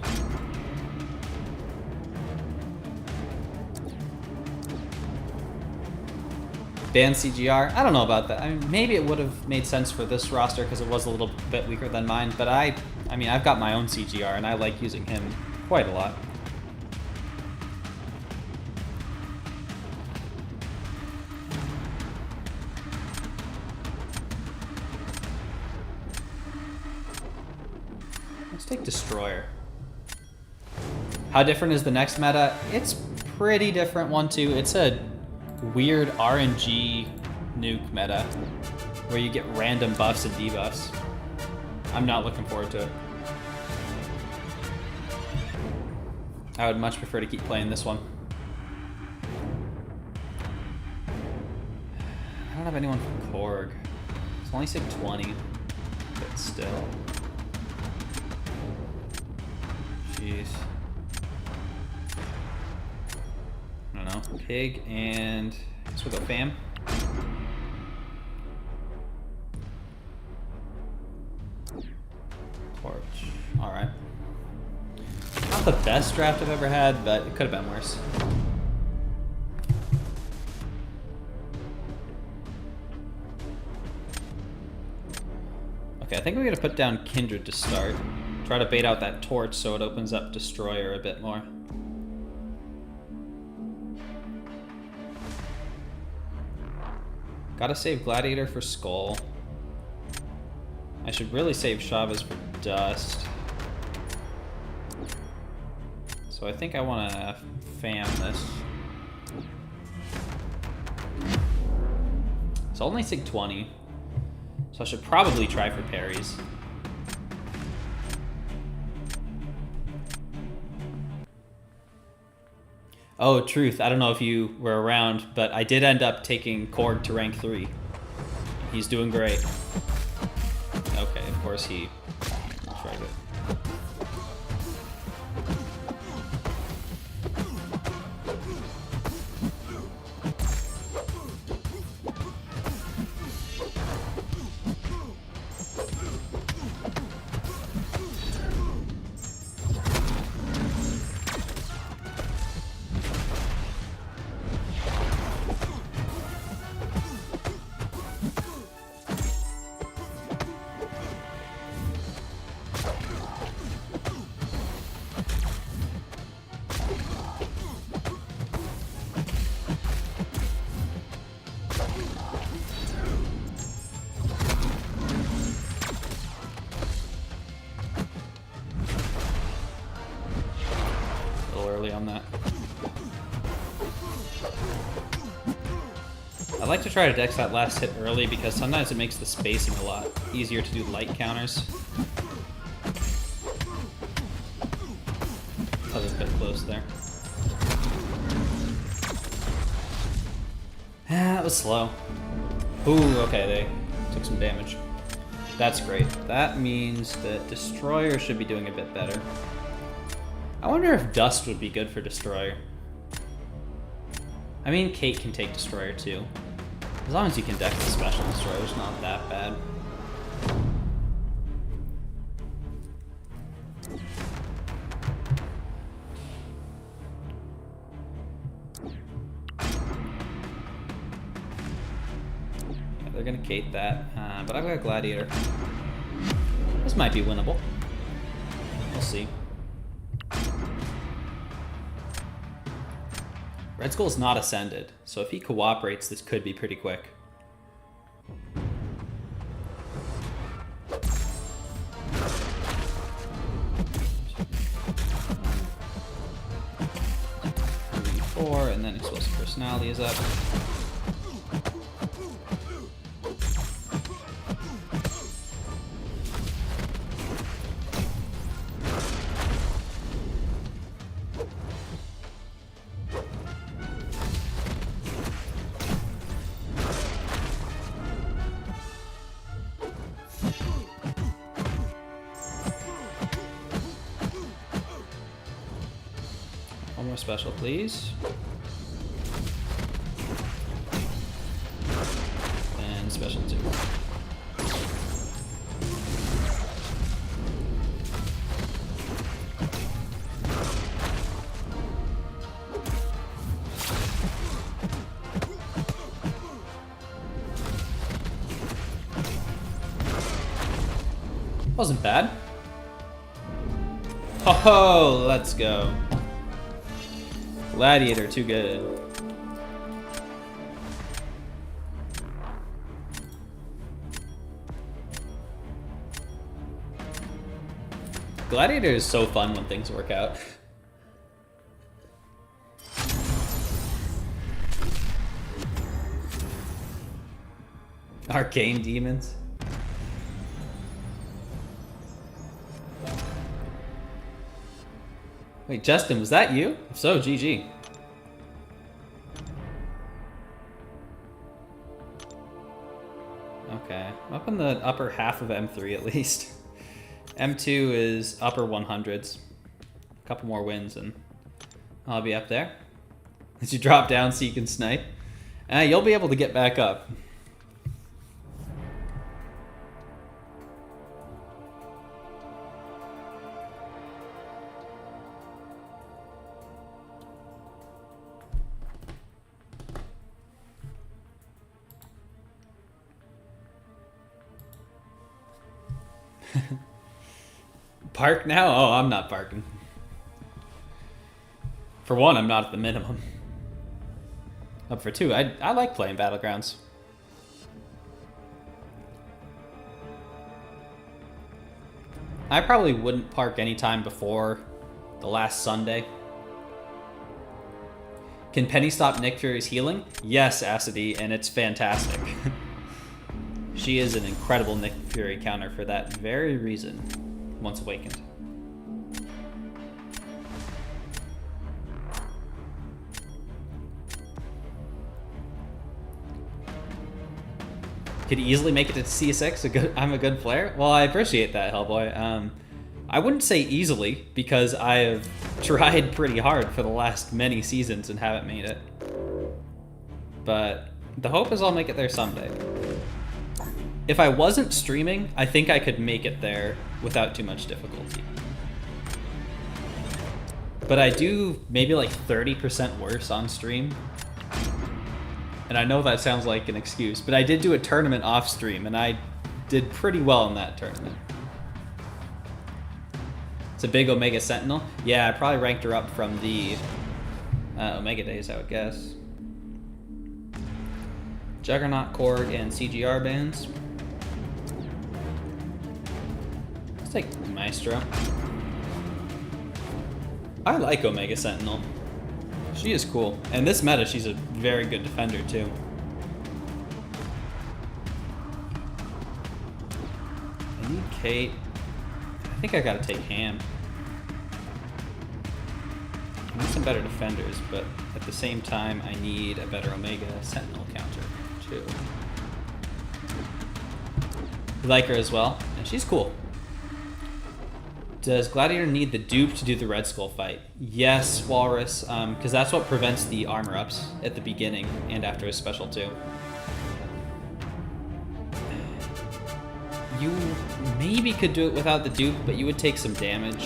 Ban CGR? I don't know about that. I mean, maybe it would have made sense for this roster because it was a little bit weaker than mine, but I mean, I've got my own CGR and I like using him quite a lot. Let's take Destroyer. How different is the next meta? It's pretty different one too. It's a weird RNG nuke meta where you get random buffs and debuffs. I'm not looking forward to it. I would much prefer to keep playing this one. I don't have anyone for Korg. It's only sig 20, but still. Jeez. I don't know. Pig and I guess we'll go Fam. Torch. Alright. Not the best draft I've ever had, but it could have been worse. Okay, I think we're gonna put down Kindred to start. Try to bait out that Torch so it opens up Destroyer a bit more. Gotta save Gladiator for Skull. I should really save Chavez for Dust. So I think I want to Fam this. It's only sig 20. So I should probably try for parries. Oh, truth. I don't know if you were around, but I did end up taking Korg to rank 3. He's doing great. Okay, of course he tried it. On that. I like to try to dex that last hit early because sometimes it makes the spacing a lot easier to do light counters. That was a bit close there. That was slow. Ooh, okay, they took some damage. That's great. That means that Destroyer should be doing a bit better. I wonder if Dust would be good for Destroyer. I mean, Kate can take Destroyer too. As long as you can deck the special Destroyer, it's not that bad. Yeah, they're gonna Kate that, but I've got Gladiator. This might be winnable. We'll see. Red Skull's not ascended, so if he cooperates, this could be pretty quick. Four, and then it's Explosive Personality is up. One more special, please. And special 2. Wasn't bad. Oh, let's go. Gladiator, too good. Gladiator is so fun when things work out. Arcane demons. Wait, Justin, was that you? If so, GG. Okay, up in the upper half of M3 at least. M2 is upper 100s. A couple more wins and I'll be up there. As you drop down so you can snipe. You'll be able to get back up. Park now? Oh, I'm not parking. For one, I'm not at the minimum. Up for 2, I like playing Battlegrounds. I probably wouldn't park any time before the last Sunday. Can Penny stop Nick Fury's healing? Yes, Acidy, and it's fantastic. She is an incredible Nick Fury counter for that very reason, once awakened. Could easily make it to CS6. I'm a good player. Well, I appreciate that, Hellboy. I wouldn't say easily, because I have tried pretty hard for the last many seasons and haven't made it. But the hope is I'll make it there someday. If I wasn't streaming, I think I could make it there without too much difficulty. But I do maybe like 30% worse on stream. And I know that sounds like an excuse, but I did do a tournament off stream and I did pretty well in that tournament. It's a big Omega Sentinel. Yeah, I probably ranked her up from the Omega days, I would guess. Juggernaut, Korg, and CGR bands. Let's take Maestro. I like Omega Sentinel. She is cool. And this meta, she's a very good defender, too. I need Kate. I think I gotta take Ham. I need some better defenders, but at the same time, I need a better Omega Sentinel counter, too. You like her as well? And she's cool. Does Gladiator need the dupe to do the Red Skull fight? Yes, Walrus, because that's what prevents the armor ups at the beginning and after his special too. You maybe could do it without the dupe, but you would take some damage.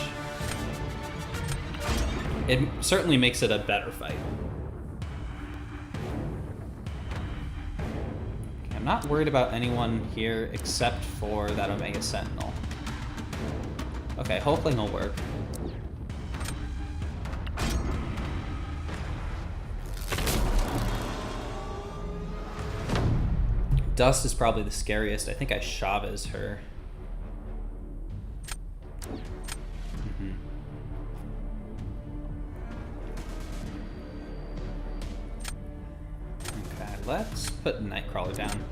It certainly makes it a better fight. Okay, I'm not worried about anyone here except for that Omega Sentinel. Okay, Hulkling will work. Dust is probably the scariest. I think I Chavez her. let's put Nightcrawler down.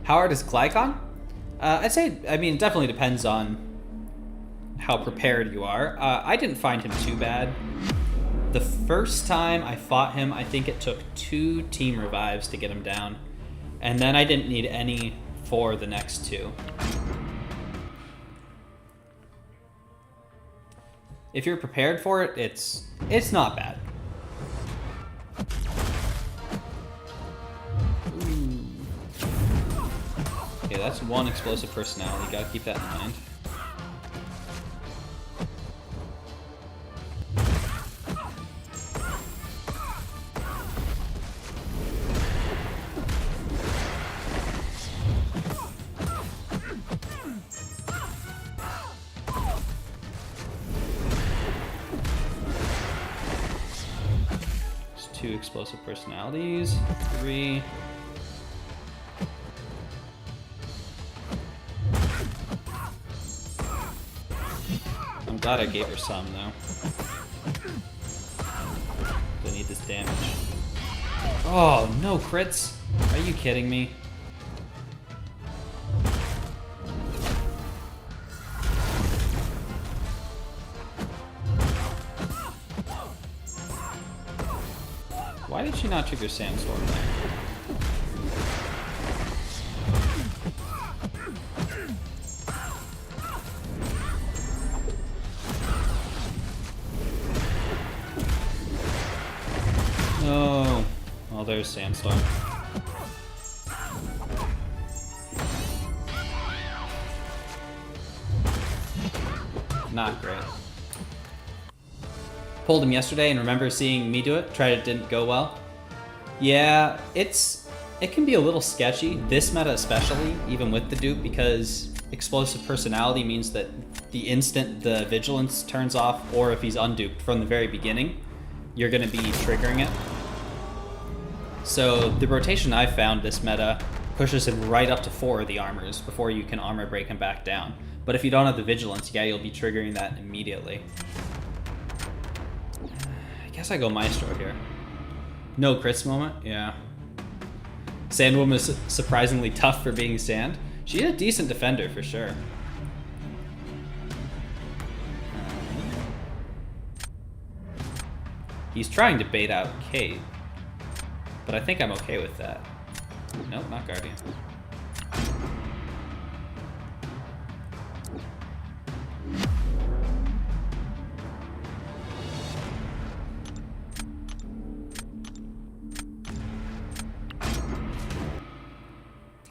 How hard is Glycon? I'd say, I mean, it definitely depends on how prepared you are. I didn't find him too bad. The first time I fought him, I think it took 2 team revives to get him down. And then I didn't need any for the next 2. If you're prepared for it, it's not bad. Ooh. Okay, that's 1 explosive personality. Gotta keep that in mind. Just 2 explosive personalities. 3. I'm glad I gave her some, though. I need this damage. Oh, no crits. Are you kidding me? Why did she not trigger Sandstorm there? No. Oh, there's Sandstorm. Not great. Pulled him yesterday and remember seeing me do it. Tried it, didn't go well. Yeah, it can be a little sketchy, this meta especially, even with the dupe, because explosive personality means that the instant the vigilance turns off, or if he's unduped from the very beginning, you're going to be triggering it. So the rotation I found this meta pushes him right up to 4 of the armors before you can armor break him back down. But if you don't have the vigilance, yeah, you'll be triggering that immediately. I guess I go Maestro here. No crits moment? Yeah. Sandwoman is surprisingly tough for being Sand. She's a decent defender for sure. He's trying to bait out Kate, but I think I'm okay with that. Nope, not Guardian.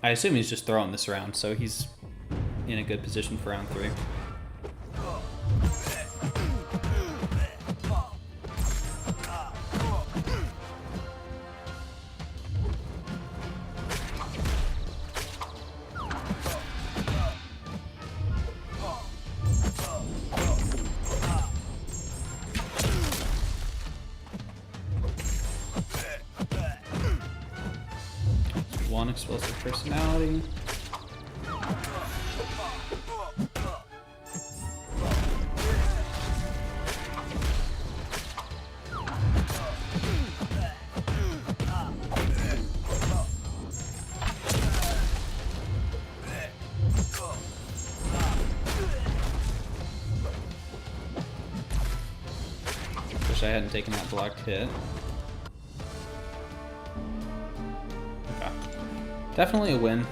I assume he's just throwing this around, so he's in a good position for round 3. One explosive personality. Wish I hadn't taken that blocked hit. Definitely a win.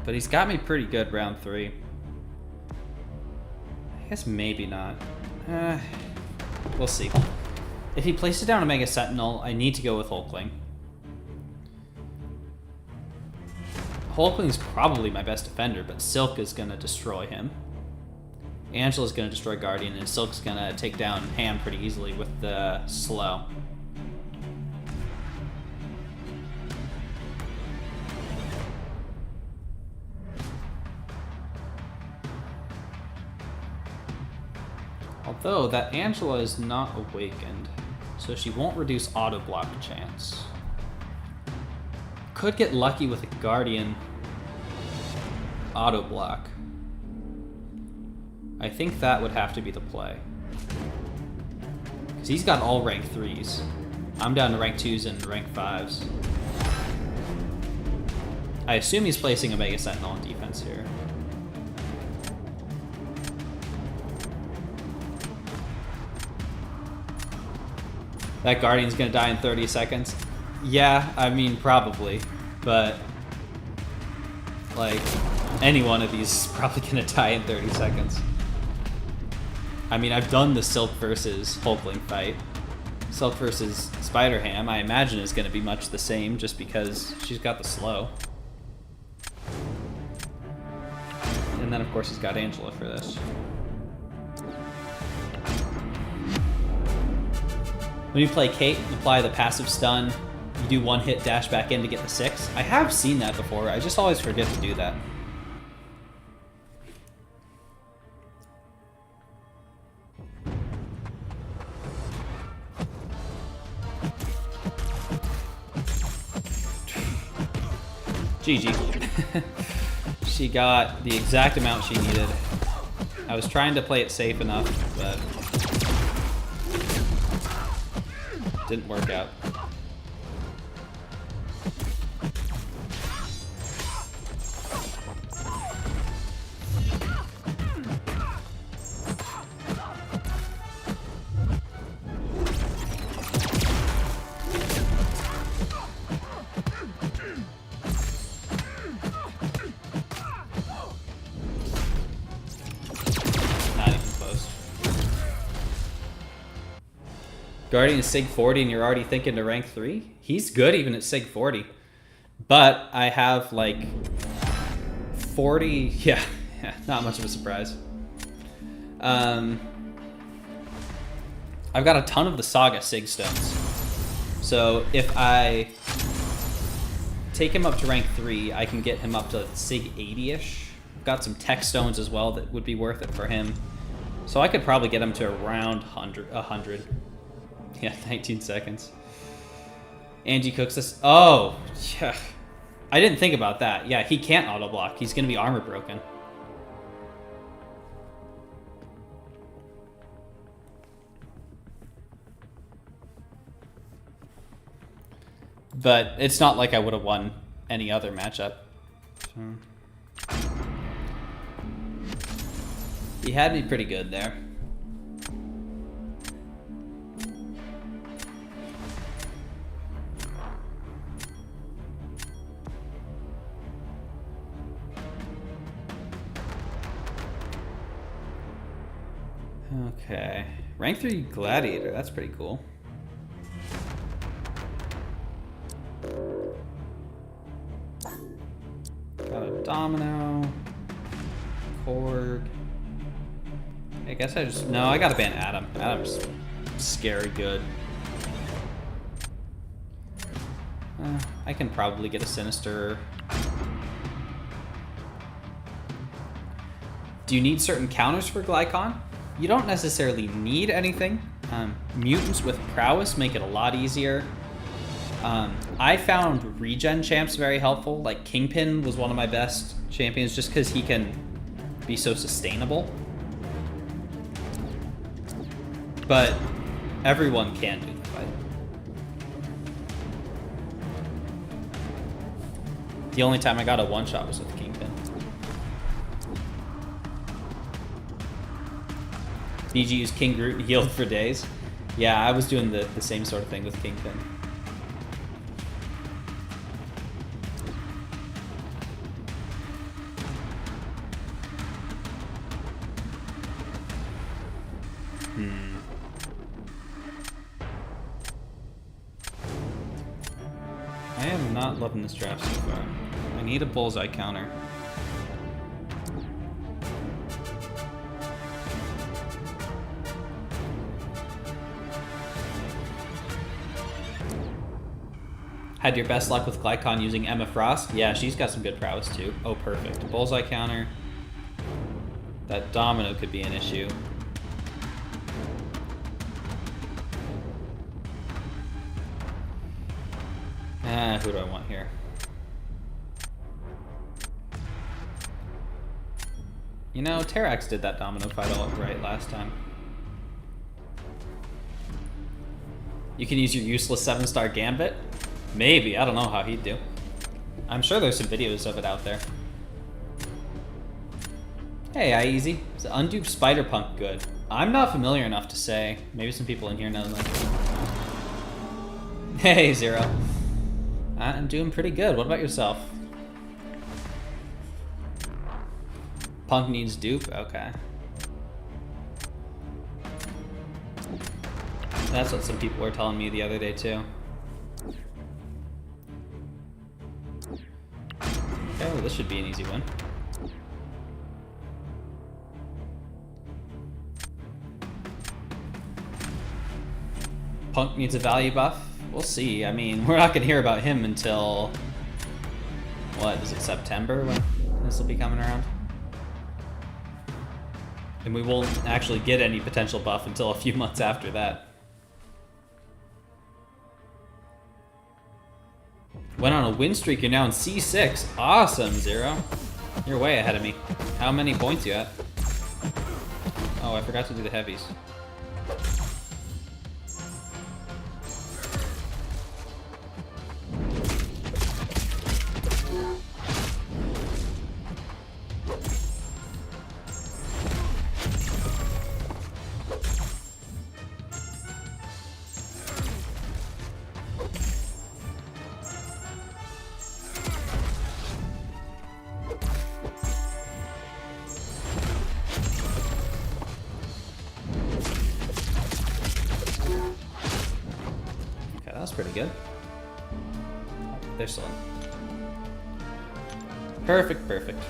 But he's got me pretty good round 3. I guess maybe not. We'll see. If he places down a Mega Sentinel, I need to go with Hulkling. Hulkling's probably my best defender, but Silk is going to destroy him. Angela's going to destroy Guardian, and Silk's going to take down Ham pretty easily with the slow. Although, that Angela is not awakened, so she won't reduce auto block chance. Could get lucky with a Guardian auto block. I think that would have to be the play. Because he's got all rank 3s. I'm down to rank 2s and rank 5s. I assume he's placing a Mega Sentinel on defense here. That Guardian's gonna die in 30 seconds. Yeah, I mean, probably. But, like, any one of these is probably gonna die in 30 seconds. I mean, I've done the Silk versus Hulkling fight. Silk versus Spider-Ham, I imagine is gonna be much the same just because she's got the slow. And then, of course, he's got Angela for this. When you play Kate, you apply the passive stun. You do one hit, dash back in to get the 6. I have seen that before. I just always forget to do that. GG. She got the exact amount she needed. I was trying to play it safe enough, but didn't work out. Guardian is Sig 40 and you're already thinking to rank 3? He's good even at Sig 40. But I have like 40, yeah, not much of a surprise. I've got a ton of the Saga Sig stones. So if I take him up to rank 3, I can get him up to Sig 80-ish. I've got some tech stones as well that would be worth it for him. So I could probably get him to around 100. Yeah, 19 seconds. Angie cooks this. Oh, yeah. I didn't think about that. Yeah, he can't auto block. He's going to be armor broken. But it's not like I would have won any other matchup. So. He had me pretty good there. Okay. Rank 3 Gladiator, that's pretty cool. Got a Domino. Korg. I guess I just... No, I gotta ban Adam. Adam's scary good. I can probably get a Sinister. Do you need certain counters for Glycon? You don't necessarily need anything. Mutants with prowess make it a lot easier. I found regen champs very helpful. Like Kingpin was one of my best champions just because he can be so sustainable. But everyone can do the fight. The only time I got a one-shot was with Kingpin. BG used King Groot and healed for days. Yeah, I was doing the same sort of thing with Kingpin. I am not loving this draft so far. I need a bullseye counter. Had your best luck with Glycon using Emma Frost? Yeah, she's got some good prowess too. Oh, perfect. Bullseye counter. That Domino could be an issue. Who do I want here? You know, Terax did that Domino fight all right last time. You can use your useless 7-star gambit? Maybe, I don't know how he'd do. I'm sure there's some videos of it out there. Hey, iEasy. Is unduped Spider-Punk good? I'm not familiar enough to say. Maybe some people in here know them. Hey, Zero. I'm doing pretty good. What about yourself? Punk needs dupe? Okay. That's what some people were telling me the other day, too. Okay, well, this should be an easy win. Punk needs a value buff? We'll see. I mean, we're not going to hear about him until... What, is it September when this will be coming around? And we won't actually get any potential buff until a few months after that. Went on a win streak, you're now in C6. Awesome, Zero. You're way ahead of me. How many points you at? Oh, I forgot to do the heavies. That's pretty good. They're still in. Perfect, perfect.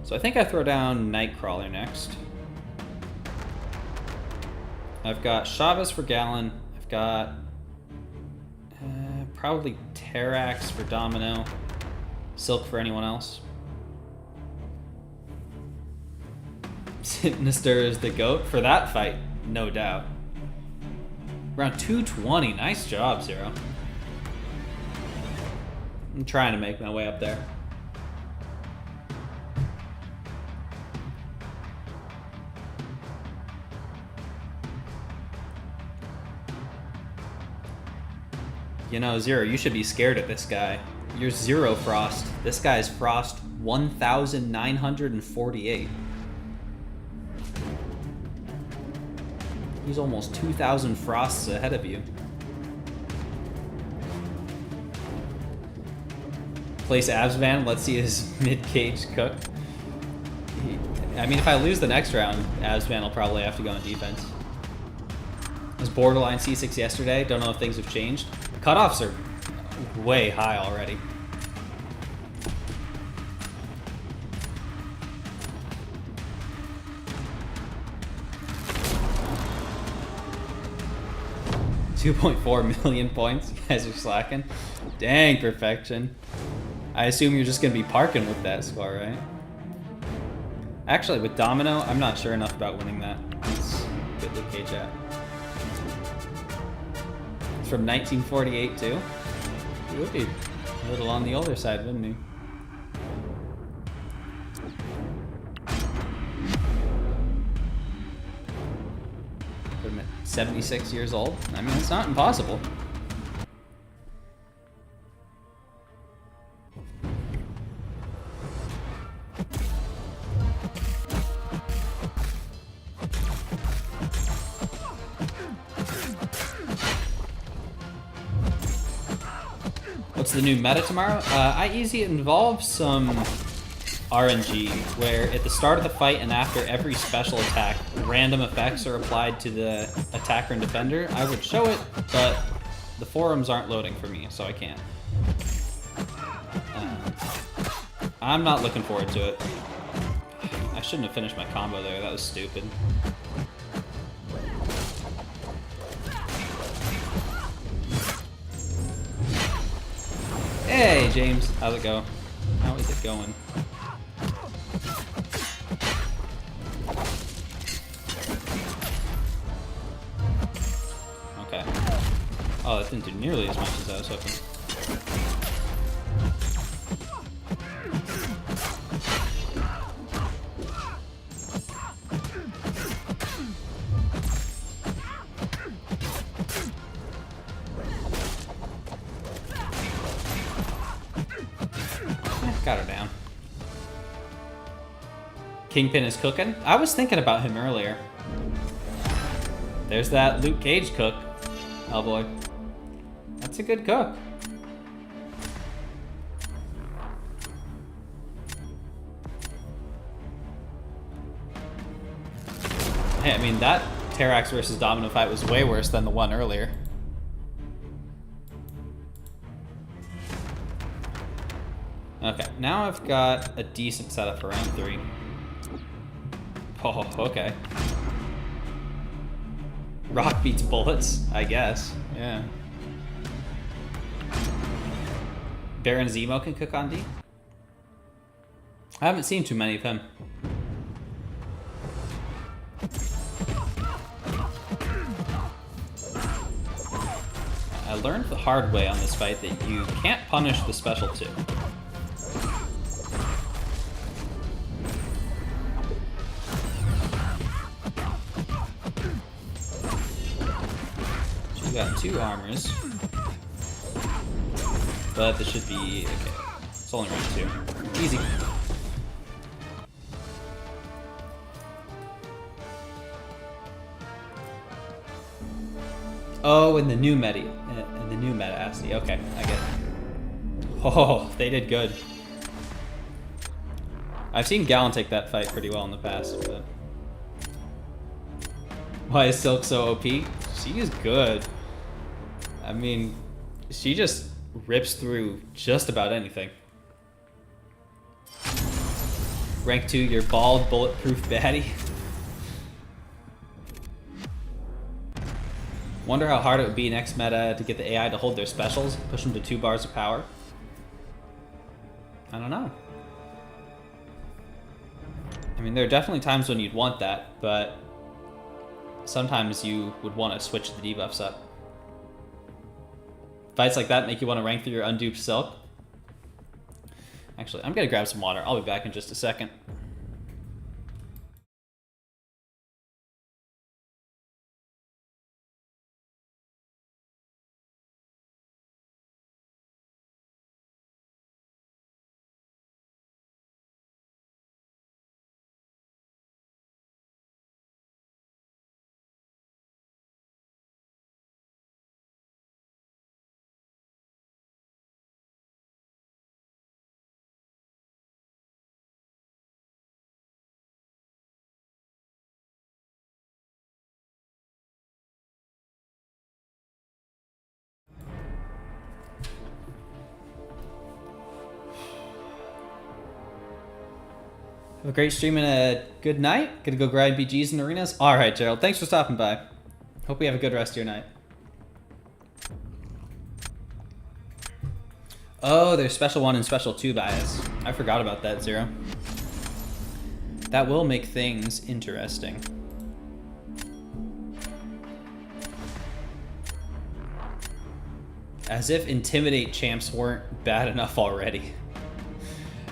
So I think I throw down Nightcrawler next. I've got Chavez for Gallon. I've got probably Terrax for Domino. Silk for anyone else. Sinister is the GOAT for that fight, no doubt. Round 220, nice job, Zero. I'm trying to make my way up there. You know, Zero, you should be scared of this guy. You're 0 Frost. This guy's Frost 1,948. He's almost 2,000 Frosts ahead of you. Place Absvan, let's see his mid-cage cook. I mean, if I lose the next round, Absvan will probably have to go on defense. I was borderline C6 yesterday, don't know if things have changed. Cutoffs are way high already. $2.4 million points. You guys are slacking. Dang, perfection. I assume you're just going to be parking with that score, right? Actually, with Domino, I'm not sure enough about winning that. Let's get the cage at. It's from 1948, too. He would be a little on the older side, wouldn't he? 76 years old. I mean, it's not impossible. What's the new meta tomorrow? iEasy involves some RNG, where at the start of the fight and after every special attack, random effects are applied to the attacker and defender. I would show it, but the forums aren't loading for me, so I can't. I'm not looking forward to it. I shouldn't have finished my combo there, that was stupid. Hey, James, how's it go? How is it going? Okay. Oh, that didn't do nearly as much as I was hoping. Got her down. Kingpin is cooking. I was thinking about him earlier. There's that Luke Cage cook. Oh boy. That's a good cook. Hey, I mean, that Terrax versus Domino fight was way worse than the one earlier. Okay, now I've got a decent setup for round 3. Oh, okay. Rock beats bullets, I guess. Yeah. Baron Zemo can cook on D? I haven't seen too many of him. I learned the hard way on this fight that you can't punish the special 2. You got 2 armors. But this should be okay. It's only round 2. Easy. Oh, in the new meta. In the new meta, I see. Okay, I get it. Oh, they did good. I've seen Gallon take that fight pretty well in the past, but... Why is Silk so OP? She is good. I mean, she just rips through just about anything. Rank 2, your bald, bulletproof baddie. Wonder how hard it would be next meta to get the AI to hold their specials, push them to 2 bars of power. I don't know. I mean, there are definitely times when you'd want that, but sometimes you would want to switch the debuffs up. Fights like that make you want to rank through your unduped Silk. Actually, I'm gonna grab some water. I'll be back in just a second. Have a great stream and a good night. Gonna go grind BGs in arenas. All right, Gerald. Thanks for stopping by. Hope you have a good rest of your night. Oh, there's special 1 and special 2 bias. I forgot about that, Zero. That will make things interesting. As if Intimidate champs weren't bad enough already.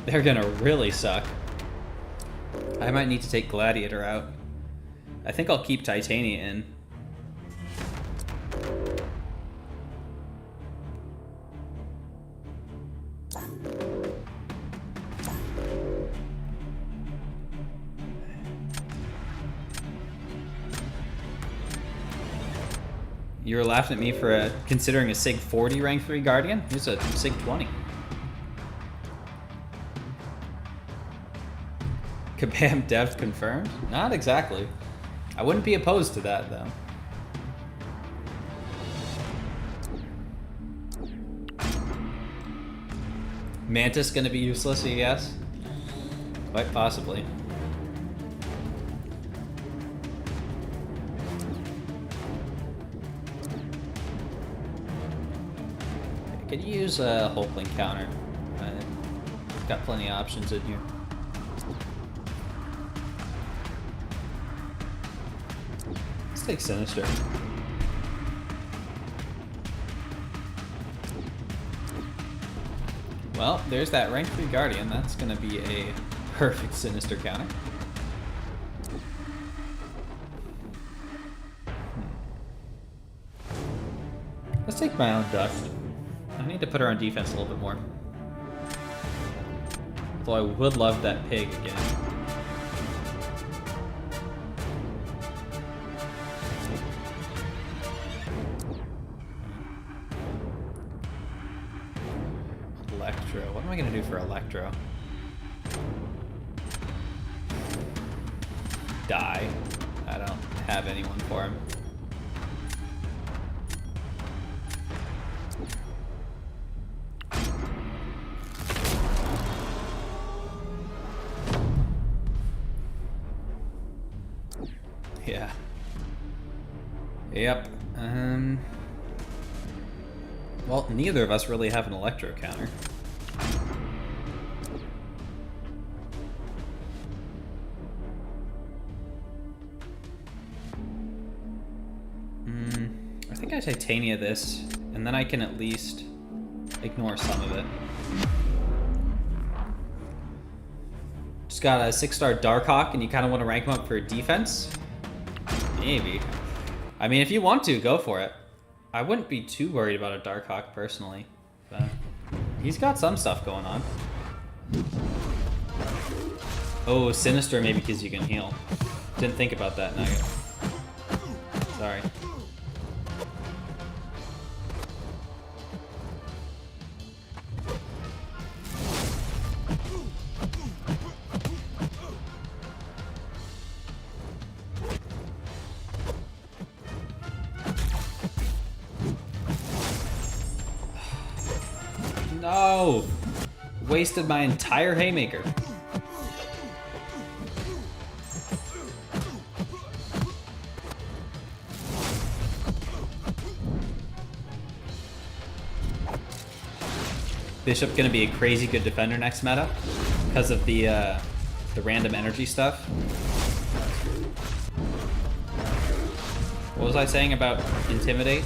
They're gonna really suck. I might need to take Gladiator out. I think I'll keep Titania in. You were laughing at me for considering a Sig 40 rank 3 Guardian? Here's a Sig 20. Kabam dev confirmed? Not exactly. I wouldn't be opposed to that, though. Mantis gonna be useless, you guess? Quite possibly. I could use a Hulkling counter. Got plenty of options in here. Let's take Sinister. Well, there's that rank 3 Guardian. That's gonna be a perfect Sinister counter. Let's take my own Dust. I need to put her on defense a little bit more. Although I would love that pig again. Electro. What am I gonna do for Electro? Die. I don't have anyone for him. Yeah. Yep. Well, neither of us really have an Electro counter. I think I Titania this, and then I can at least ignore some of it. Just got a 6-star Darkhawk, and you kind of want to rank him up for defense? Maybe. I mean, if you want to, go for it. I wouldn't be too worried about a Darkhawk personally, but he's got some stuff going on. Oh, Sinister maybe because you can heal. Didn't think about that, Nugget. Sorry. No! Wasted my entire haymaker. Bishop gonna be a crazy good defender next meta because of the random energy stuff. What was I saying about intimidate?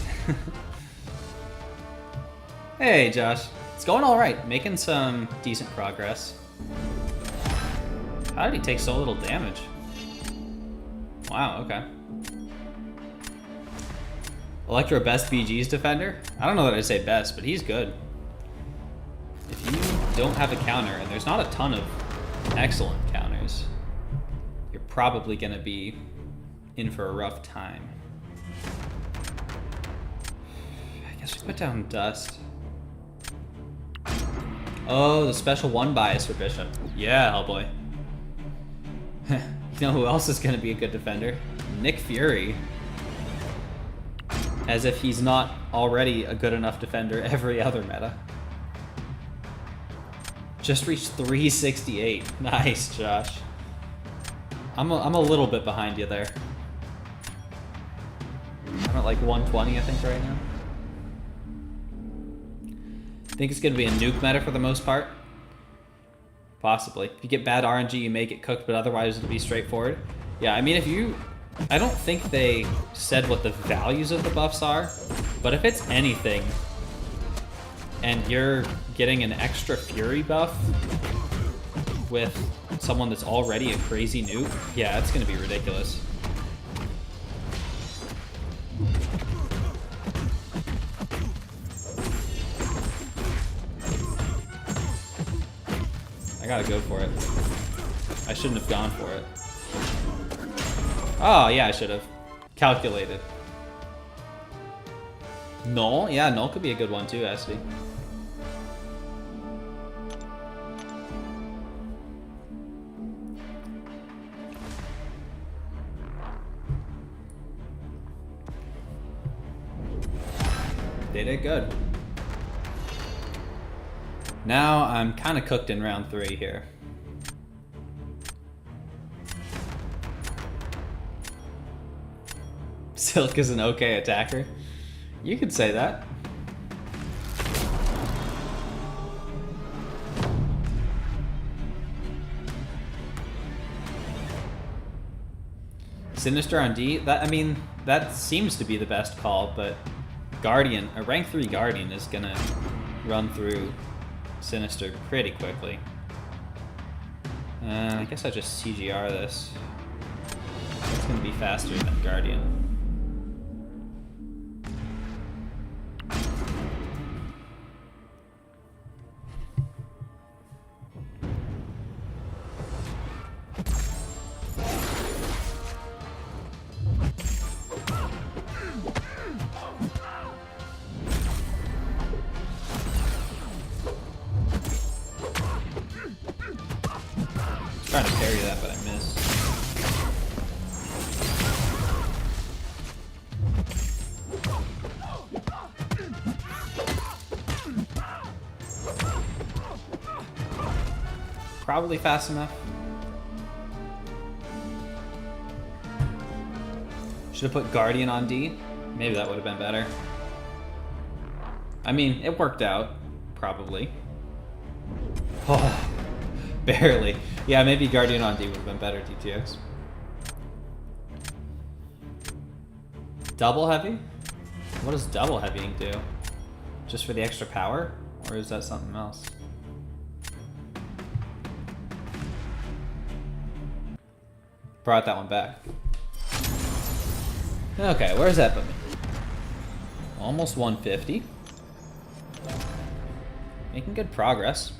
Hey, Josh. It's going all right. Making some decent progress. How did he take so little damage? Wow, okay. Electro best VG's defender? I don't know that I'd say best, but he's good. If you don't have a counter, and there's not a ton of excellent counters, you're probably going to be in for a rough time. I guess we put down Dust. Oh, the special 1 bias for Bishop. Yeah, Hellboy. You know who else is going to be a good defender? Nick Fury. As if he's not already a good enough defender every other meta. Just reached 368. Nice, Josh. I'm a little bit behind you there. I'm at like 120, I think, right now. Think it's going to be a nuke meta for the most part? Possibly. If you get bad RNG, you may get cooked, but otherwise it'll be straightforward. Yeah, I mean, if you... I don't think they said what the values of the buffs are, but if it's anything, and you're getting an extra Fury buff with someone that's already a crazy nuke, yeah, it's going to be ridiculous. I gotta go for it. I shouldn't have gone for it. Oh, yeah, I should have. Calculated. Null? Yeah, Null could be a good one too, Asty. They did good. Now I'm kind of cooked in round 3 here. Silk is an okay attacker. You could say that. Sinister on D? That, I mean, that seems to be the best call, but Guardian, a rank 3 Guardian is gonna run through Sinister pretty quickly. I guess I'll just CGR this. It's gonna be faster than Guardian. Probably fast enough. Should have put Guardian on D. Maybe that would have been better. I mean, it worked out. Probably. Oh, barely. Yeah, maybe Guardian on D would have been better, DTX. Double heavy? What does double heavying do? Just for the extra power? Or is that something else? Brought that one back. Okay, where's that put me? Almost 150. Making good progress.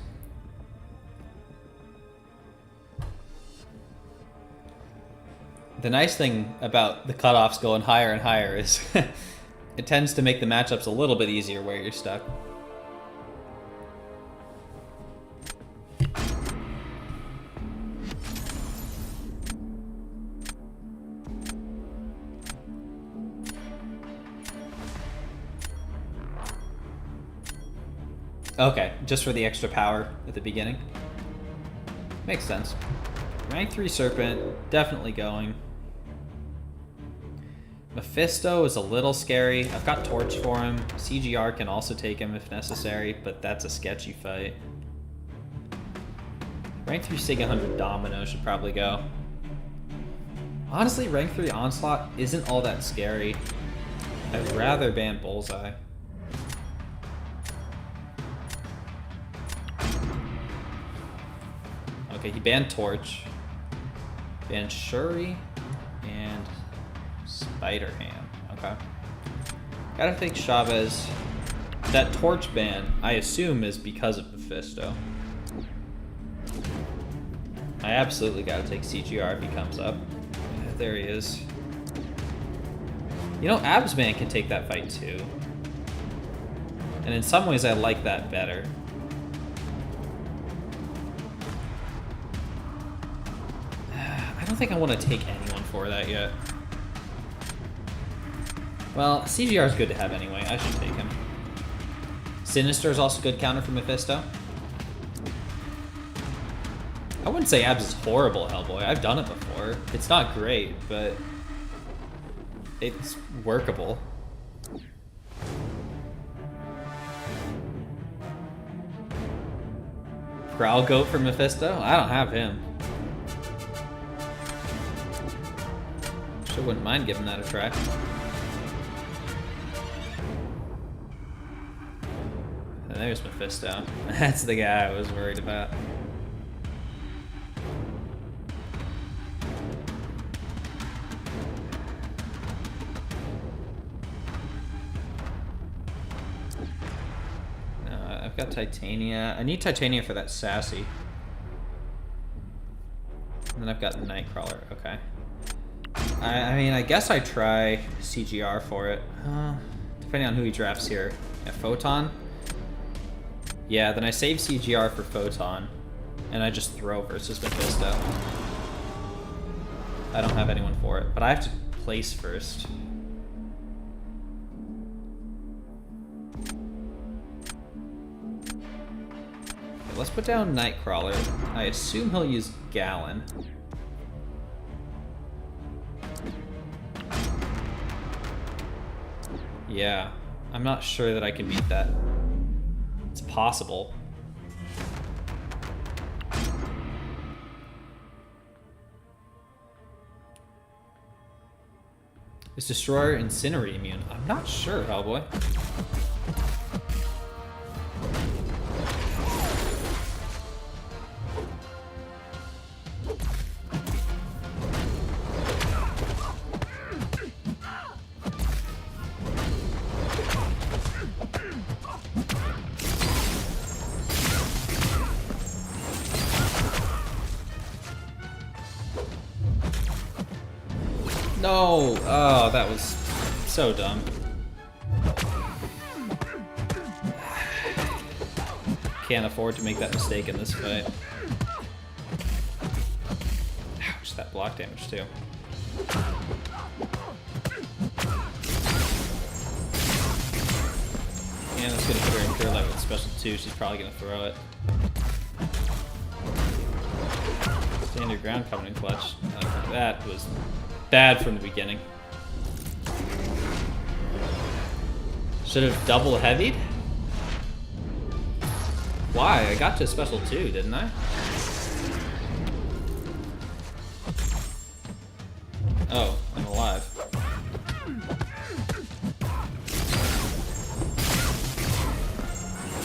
The nice thing about the cutoffs going higher and higher is it tends to make the matchups a little bit easier where you're stuck. Okay, just for the extra power at the beginning. Makes sense. Rank 3 Serpent, definitely going. Mephisto is a little scary. I've got Torch for him. CGR can also take him if necessary, but that's a sketchy fight. Rank 3 Sig 100 Domino should probably go. Honestly, Rank 3 Onslaught isn't all that scary. I'd rather ban Bullseye. Okay, he banned Torch, banned Shuri, and Spider-Ham. Okay. Gotta think Chavez. That Torch ban, I assume, is because of Mephisto. I absolutely gotta take CGR if he comes up. Yeah, there he is. You know, Absman can take that fight too. And in some ways, I like that better. I don't think I want to take anyone for that yet. Well, CGR is good to have anyway. I should take him. Sinister is also good counter for Mephisto. I wouldn't say Abs is horrible, Hellboy. I've done it before. It's not great, but it's workable. Prowl Goat for Mephisto? I don't have him. Sure wouldn't mind giving that a try. And there's Mephisto. That's the guy I was worried about. I've got Titania. I need Titania for that Sassy. And then I've got Nightcrawler. Okay. I mean, I guess I try CGR for it. Depending on who he drafts here. Yeah, Photon? Yeah, then I save CGR for Photon. And I just throw versus Mephisto. I don't have anyone for it. But I have to place first. Okay, let's put down Nightcrawler. I assume he'll use Gallon. Yeah, I'm not sure that I can beat that. It's possible. Is Destroyer Incinerate immune? I'm not sure, Hellboy. No! Oh, that was so dumb. Can't afford to make that mistake in this fight. Ouch, that block damage too. And it's gonna put her in pure light with special 2. She's probably gonna throw it. Stand your ground coming in clutch. That was bad from the beginning. Should have double heavied? Why? I got to a special 2, didn't I? Oh, I'm alive.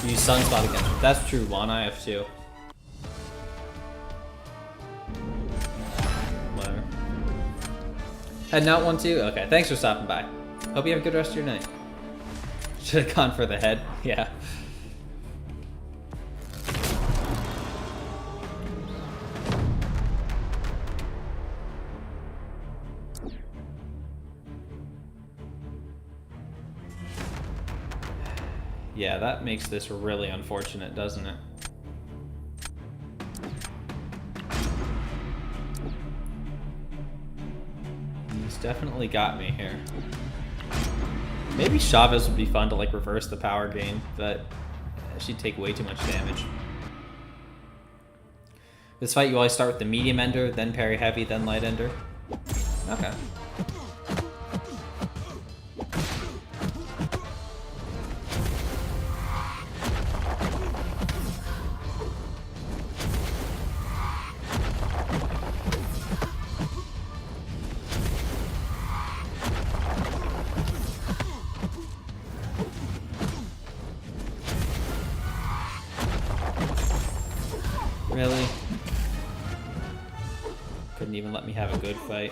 Use Sunspot against me. That's true, Juan. I have 2. Whatever. Heading out 1-2? Okay, thanks for stopping by. Hope you have a good rest of your night. Should have gone for the head. Yeah. Yeah, that makes this really unfortunate, doesn't it? He's definitely got me here. Maybe Chavez would be fun to like reverse the power gain, but she'd take way too much damage. This fight you always start with the medium ender, then parry heavy, then light ender. Okay. Really? Couldn't even let me have a good fight.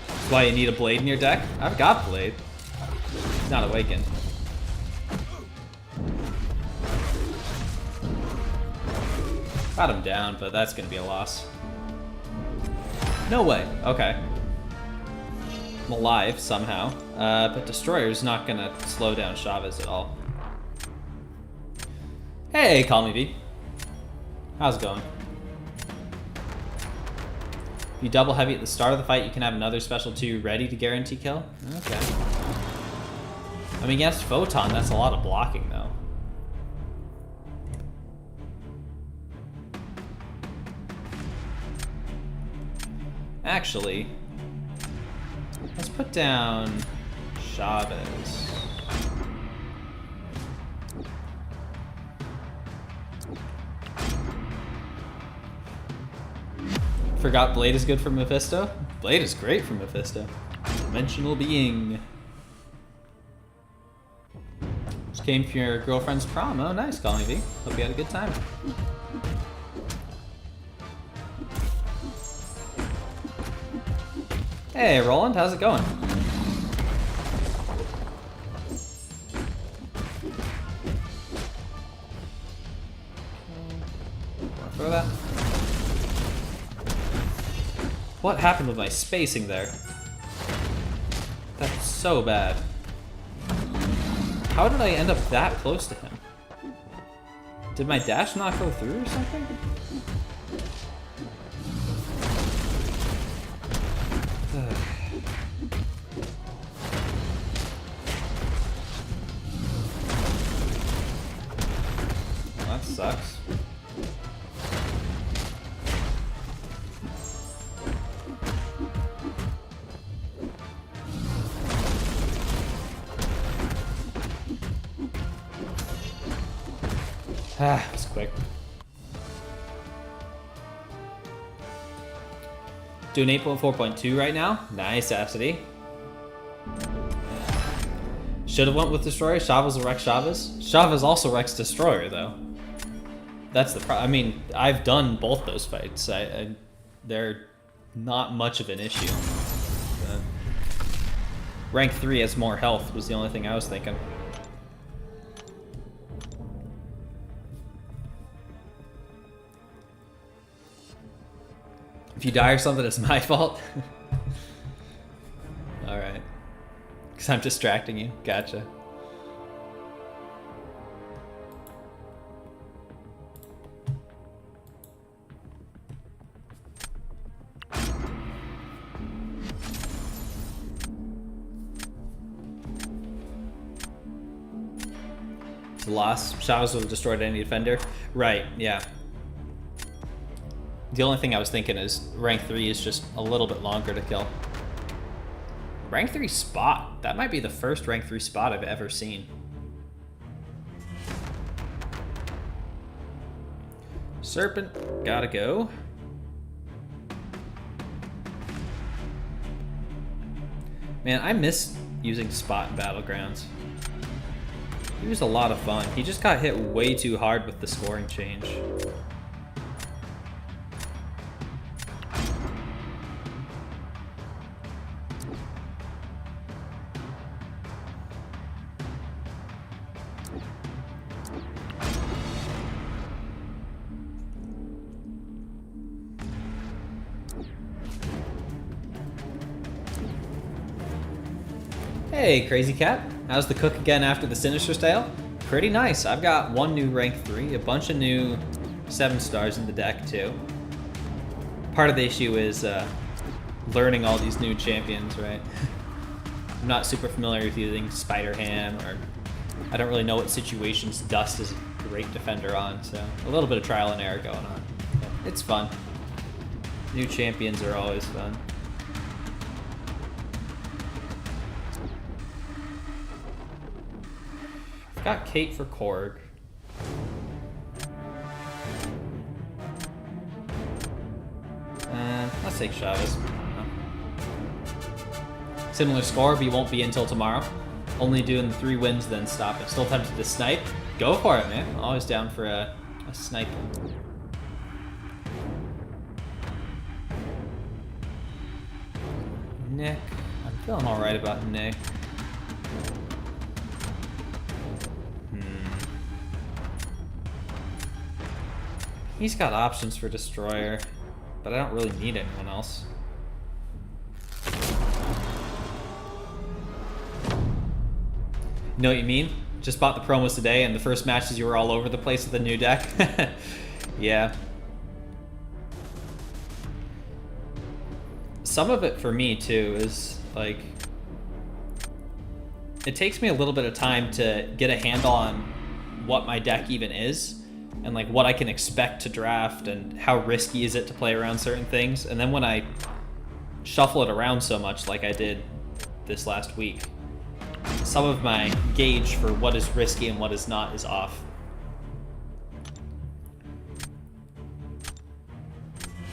That's why you need a blade in your deck? I've got blade. He's not awakened. Got him down, but that's gonna be a loss. No way. Okay. I'm alive somehow. But Destroyer's not gonna slow down Chavez at all. Hey, Call Me V. How's it going? If you double heavy at the start of the fight, you can have another special 2 ready to guarantee kill? Okay. I mean, against Photon, that's a lot of blocking, though. Actually, let's put down Chavez. Forgot Blade is good for Mephisto? Blade is great for Mephisto. Dimensional being. Just came for your girlfriend's prom. Oh, nice, Call Me V. Hope you had a good time. Hey, Roland, how's it going? Throw that. What happened with my spacing there? That's so bad. How did I end up that close to him? Did my dash not go through or something? That sucks. Ah, it's quick. Doing 8.4.2 right now. Nice, Acity. Should have went with Destroyer. Chavez will wreck Chavez. Chavez also wrecks Destroyer, though. That's the problem. I mean, I've done both those fights. They're not much of an issue. Rank 3 has more health was the only thing I was thinking. If you die or something, it's my fault. Alright. Because I'm distracting you. Gotcha. It's a loss. Chavez would have destroyed any defender. Right, yeah. The only thing I was thinking is rank 3 is just a little bit longer to kill. Rank 3 spot. That might be the first rank 3 spot I've ever seen. Serpent, gotta go. Man, I miss using Spot in Battlegrounds. He was a lot of fun. He just got hit way too hard with the scoring change. Hey, Crazy Cat. How's the cook again after the Sinister Tale? Pretty nice. I've got one new rank 3, a bunch of new 7 stars in the deck too. Part of the issue is learning all these new champions, right? I'm not super familiar with using Spider-Ham, or I don't really know what situations Dust is a great defender on, so a little bit of trial and error going on. But it's fun. New champions are always fun. Got Kate for Korg. Let's take Chavez. Similar score, but you won't be until tomorrow. Only doing the 3 wins, then stop. If still tempted to snipe, go for it, man. Always down for a snipe. Nick. I'm feeling alright about Nick. He's got options for Destroyer, but I don't really need anyone else. You know what you mean? Just bought the promos today, and the first matches you were all over the place with the new deck. Yeah. Some of it for me, too, is, like... It takes me a little bit of time to get a handle on what my deck even is, and like what I can expect to draft and how risky is it to play around certain things. And then when I shuffle it around so much like I did this last week, some of my gauge for what is risky and what is not is off.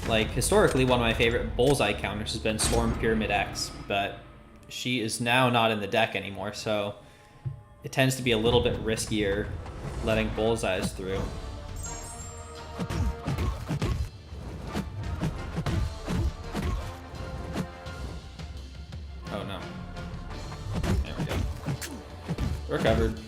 Like historically, one of my favorite bullseye counters has been Storm Pyramid X, but she is now not in the deck anymore, so it tends to be a little bit riskier letting bullseyes through. Oh no. There we go. Recovered.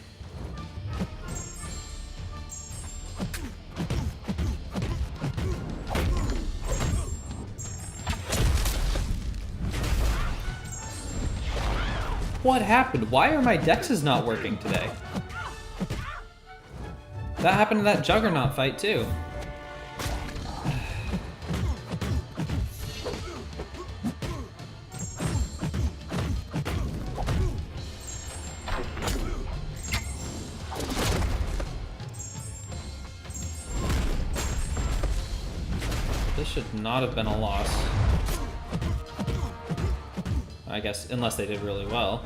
What happened? Why are my dexes not working today? That happened in that Juggernaut fight too. This should not have been a loss. I guess, unless they did really well.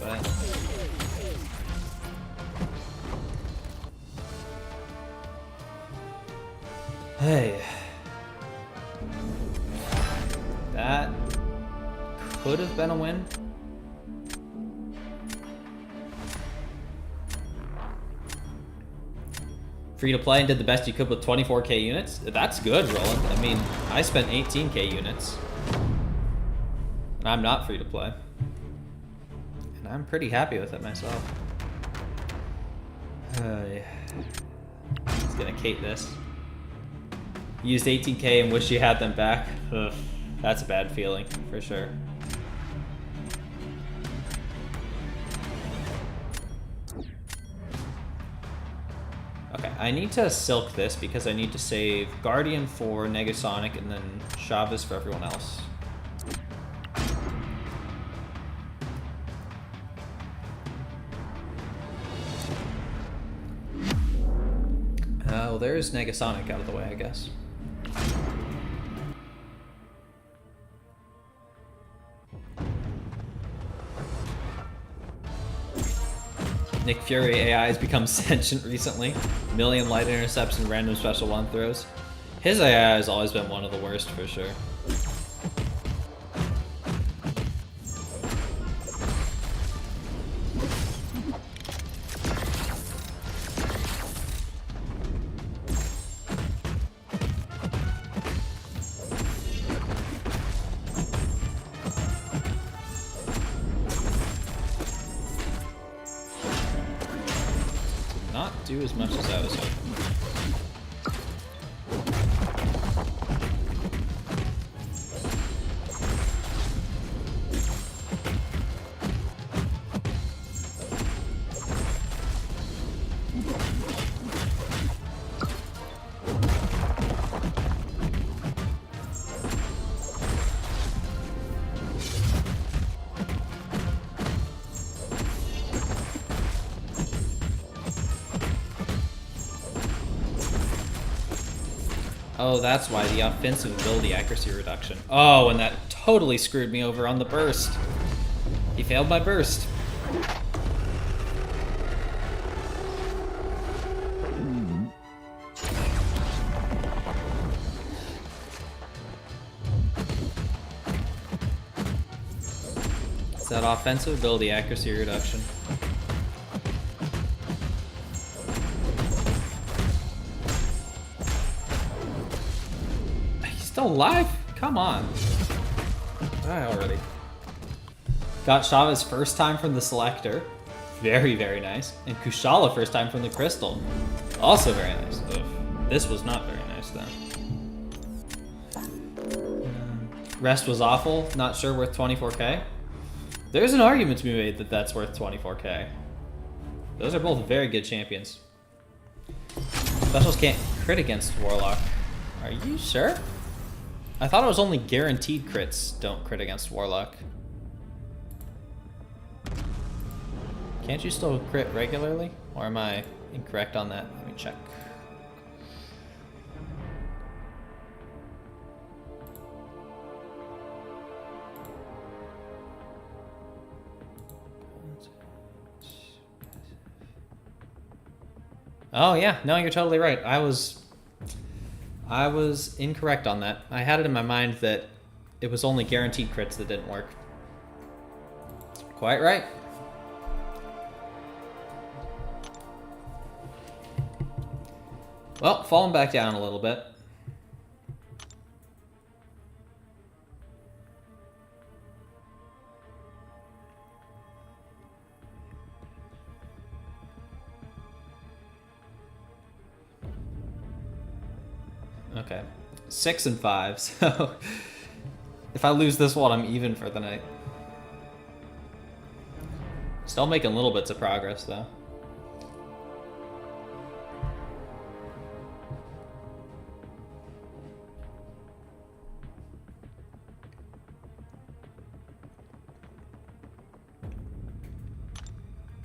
But... Hey. That could have been a win. Free to play and did the best you could with 24k units? That's good, Roland. I mean, I spent 18k units. And I'm not free to play. And I'm pretty happy with it myself. Yeah. Just gonna Kate this. Used 18k and wish you had them back. Ugh, that's a bad feeling, for sure. Okay, I need to Silk this because I need to save Guardian for Negasonic and then Chavez for everyone else. Well, there's Negasonic out of the way, I guess. Nick Fury AI has become sentient recently. Million light intercepts and random special one throws. His AI has always been one of the worst for sure. Not do as much as I was hoping. Oh, that's why, the offensive ability accuracy reduction. Oh, and that totally screwed me over on the burst. He failed my burst. It's that offensive ability accuracy reduction. Still alive? Come on. Die already. Got Shava's first time from the selector. Very, very nice. And Kushala first time from the crystal. Also very nice. Ugh. This was not very nice though. Rest was awful. Not sure worth 24k. There's an argument to be made that that's worth 24k. Those are both very good champions. Specials can't crit against Warlock. Are you sure? I thought it was only guaranteed crits don't crit against Warlock. Can't you still crit regularly? Or am I incorrect on that? Let me check. Oh yeah, no, you're totally right. I was incorrect on that. I had it in my mind that it was only guaranteed crits that didn't work. Quite right. Well, falling back down a little bit. Okay, 6 and 5, so if I lose this one, I'm even for the night. Still making little bits of progress, though.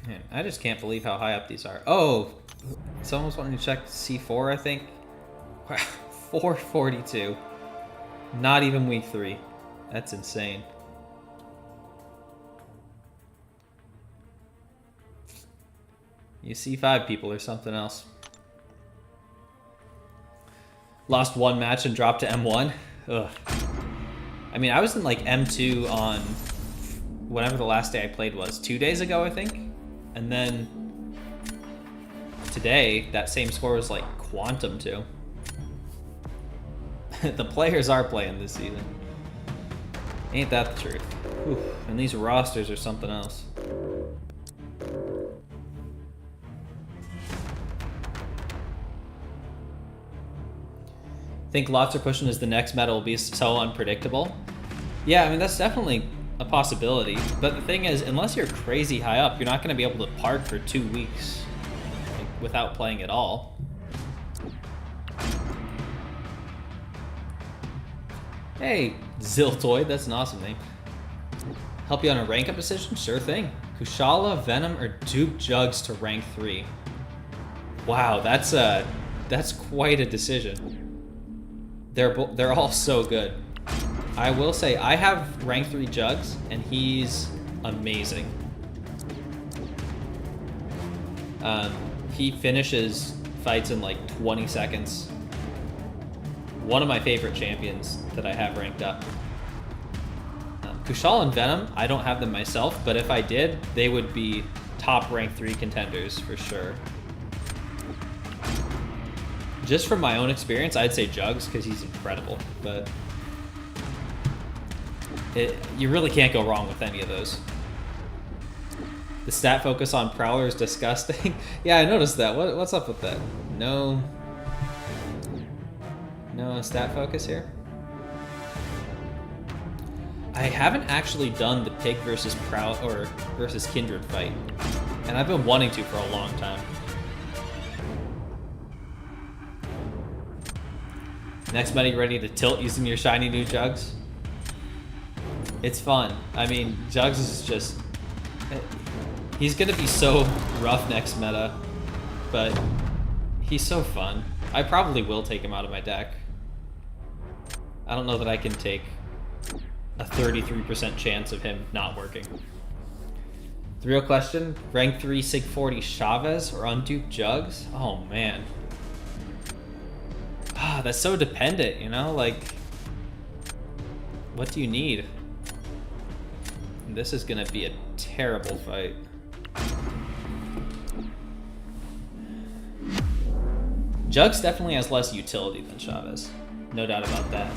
Man, I just can't believe how high up these are. Oh, someone's wanting to check C4, I think. Wow. 442. Not even week 3. That's insane. You C5 people or something else. Lost one match and dropped to M1. Ugh. I mean, I was in like M2 on whenever the last day I played was. 2 days ago, I think. And then today, that same score was like Quantum 2. The players are playing this season. Ain't that the truth? Whew. And these rosters are something else. Think lots are pushing as the next meta will be so unpredictable. Yeah, I mean, that's definitely a possibility. But the thing is, unless you're crazy high up, you're not going to be able to park for 2 weeks like, without playing at all. Hey, Ziltoid, that's an awesome name. Help you on a rank up decision? Sure thing. Kushala, Venom, or Duke Jugs to rank 3. Wow, that's That's quite a decision. They're all so good. I will say I have rank 3 Jugs, and he's amazing. He finishes fights in like 20 seconds. One of my favorite champions that I have ranked up. Kushal and Venom, I don't have them myself, but if I did, they would be top rank 3 contenders for sure. Just from my own experience, I'd say Jugs because he's incredible, but you really can't go wrong with any of those. The stat focus on Prowler is disgusting. Yeah, I noticed that. What's up with that? No stat focus here. I haven't actually done the Pig versus versus Kindred fight, and I've been wanting to for a long time. Next meta, you ready to tilt using your shiny new Jugs? It's fun. I mean, Jugs is just... He's gonna be so rough next meta, but he's so fun. I probably will take him out of my deck. I don't know that I can take a 33% chance of him not working. The real question, rank 3 Sig 40 Chavez or Undupe Jugs? Oh man. Ah, that's so dependent, you know? Like, what do you need? This is gonna be a terrible fight. Jugs definitely has less utility than Chavez. No doubt about that.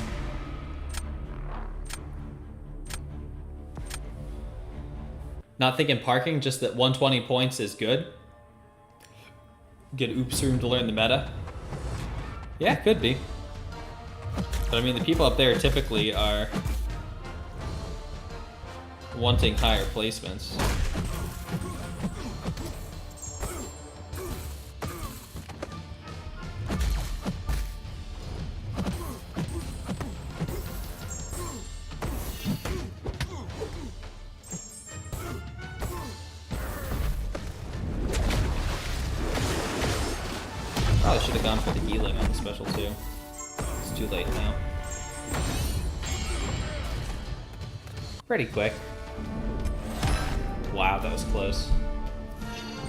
Not thinking parking, just that 120 points is good. Get Oops Room to learn the meta. Yeah, could be. But I mean, the people up there typically are wanting higher placements. Probably should have gone for the healing on the special too. It's too late now. Pretty quick. Wow, that was close.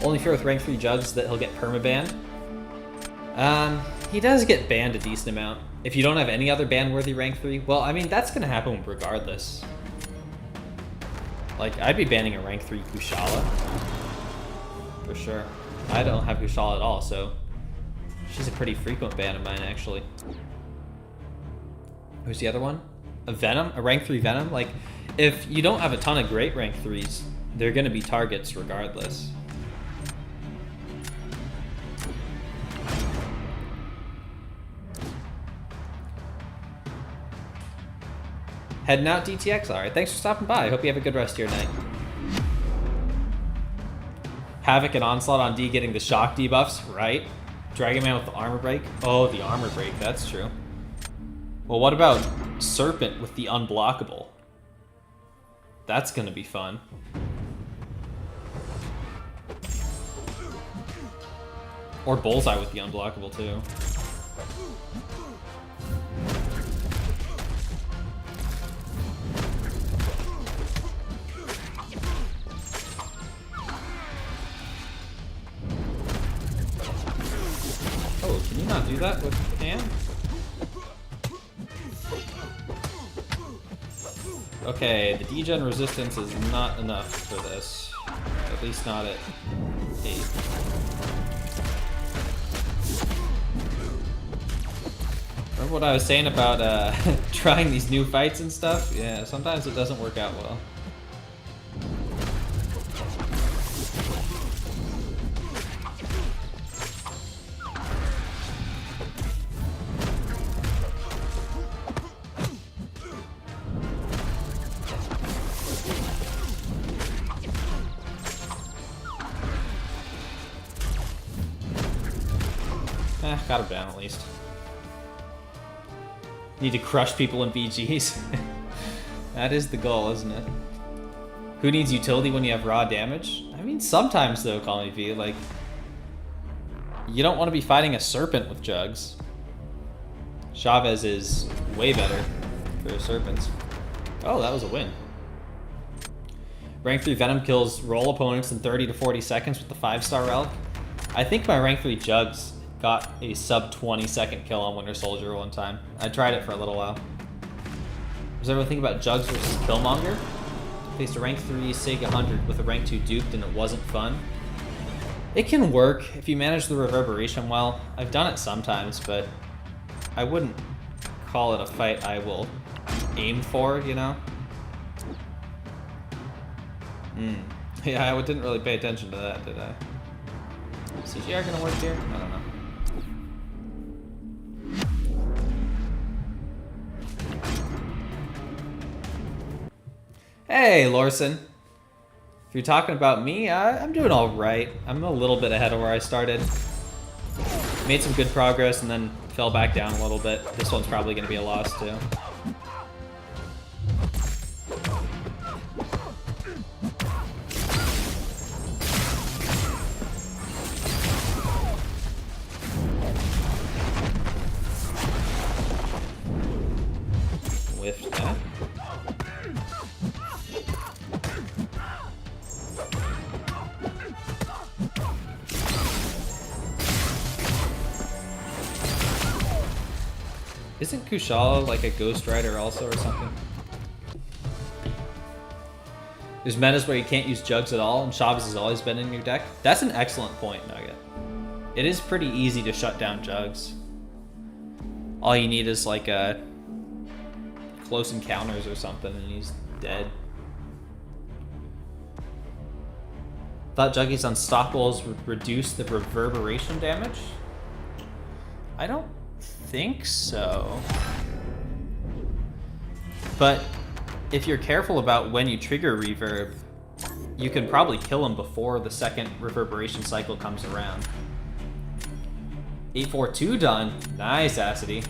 Only fear with rank 3 Jugs that he'll get permabanned. He does get banned a decent amount. If you don't have any other ban-worthy rank 3, well, I mean, that's gonna happen regardless. Like, I'd be banning a rank 3 Kushala. For sure. I don't have Kushala at all, so she's a pretty frequent ban of mine, actually. Who's the other one? A Venom? A rank 3 Venom? Like, if you don't have a ton of great rank 3s, they're gonna be targets regardless. Heading out, DTX? Alright, thanks for stopping by. I hope you have a good rest of your night. Havoc and Onslaught on D getting the shock debuffs, right? Dragon Man with the armor break? Oh, the armor break, that's true. Well, what about Serpent with the unblockable? That's gonna be fun. Or Bullseye with the unblockable too. Oh, can you not do that with Pam? Okay, the degen resistance is not enough for this. At least not at 8. Remember what I was saying about trying these new fights and stuff? Yeah, sometimes it doesn't work out well. Got him down at least. Need to crush people in BGs. That is the goal, isn't it? Who needs utility when you have raw damage? I mean, sometimes though, Call Me V, like, You don't want to be fighting a serpent with jugs. Chavez is way better for serpents. Oh, that was a win. Rank 3 Venom kills roll opponents in 30 to 40 seconds with the 5-star relic. I think my rank 3 Jugs got a sub 20-second kill on Winter Soldier one time. I tried it for a little while. Was everyone thinking about Jugs versus Killmonger? Faced a rank 3 Sig 100 with a rank 2 duped and it wasn't fun. It can work if you manage the reverberation well. I've done it sometimes, but I wouldn't call it a fight I will aim for, you know? Yeah, I didn't really pay attention to that, did I? Is CGR gonna work here? I don't know. Hey, Lorson. If you're talking about me, I'm doing all right. I'm a little bit ahead of where I started. Made some good progress and then fell back down a little bit. This one's probably gonna be a loss too. Whiffed that. Isn't Kushala like a Ghost Rider also or something? There's metas where you can't use Jugs at all and Chavez has always been in your deck. That's an excellent point, Nugget. It is pretty easy to shut down Jugs. All you need is like a close encounters or something and he's dead. Thought Juggy's Unstoppables would reduce the reverberation damage? I don't think so. But if you're careful about when you trigger reverb, you can probably kill him before the second reverberation cycle comes around. 842 done. Nice, Acidy.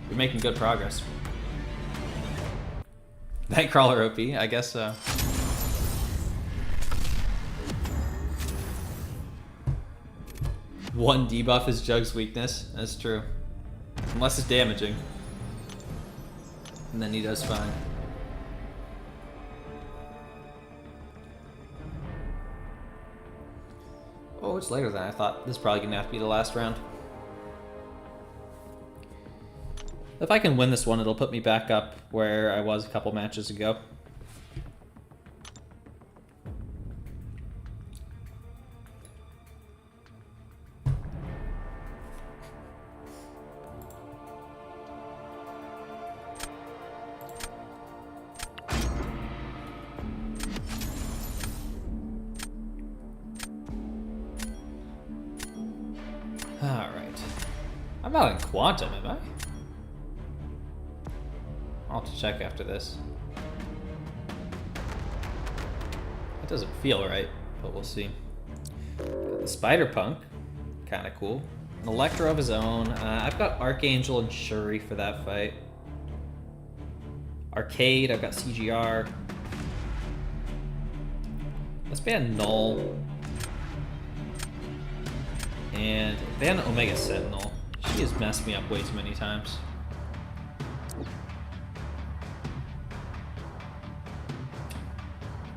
You're making good progress. Nightcrawler OP, I guess so. One debuff is Jug's weakness. That's true. Unless it's damaging. And then he does fine. Oh, it's later than I thought. This is probably gonna have to be the last round. If I can win this one, it'll put me back up where I was a couple matches ago. Alright. I'm not in Quantum, am I? I'll have to check after this. It doesn't feel right, but we'll see. Got the Spider-Punk, kind of cool. An Electro of his own. I've got Archangel and Shuri for that fight. Arcade, I've got CGR. Let's ban Null. And ban Omega Sentinel. She has messed me up way too many times.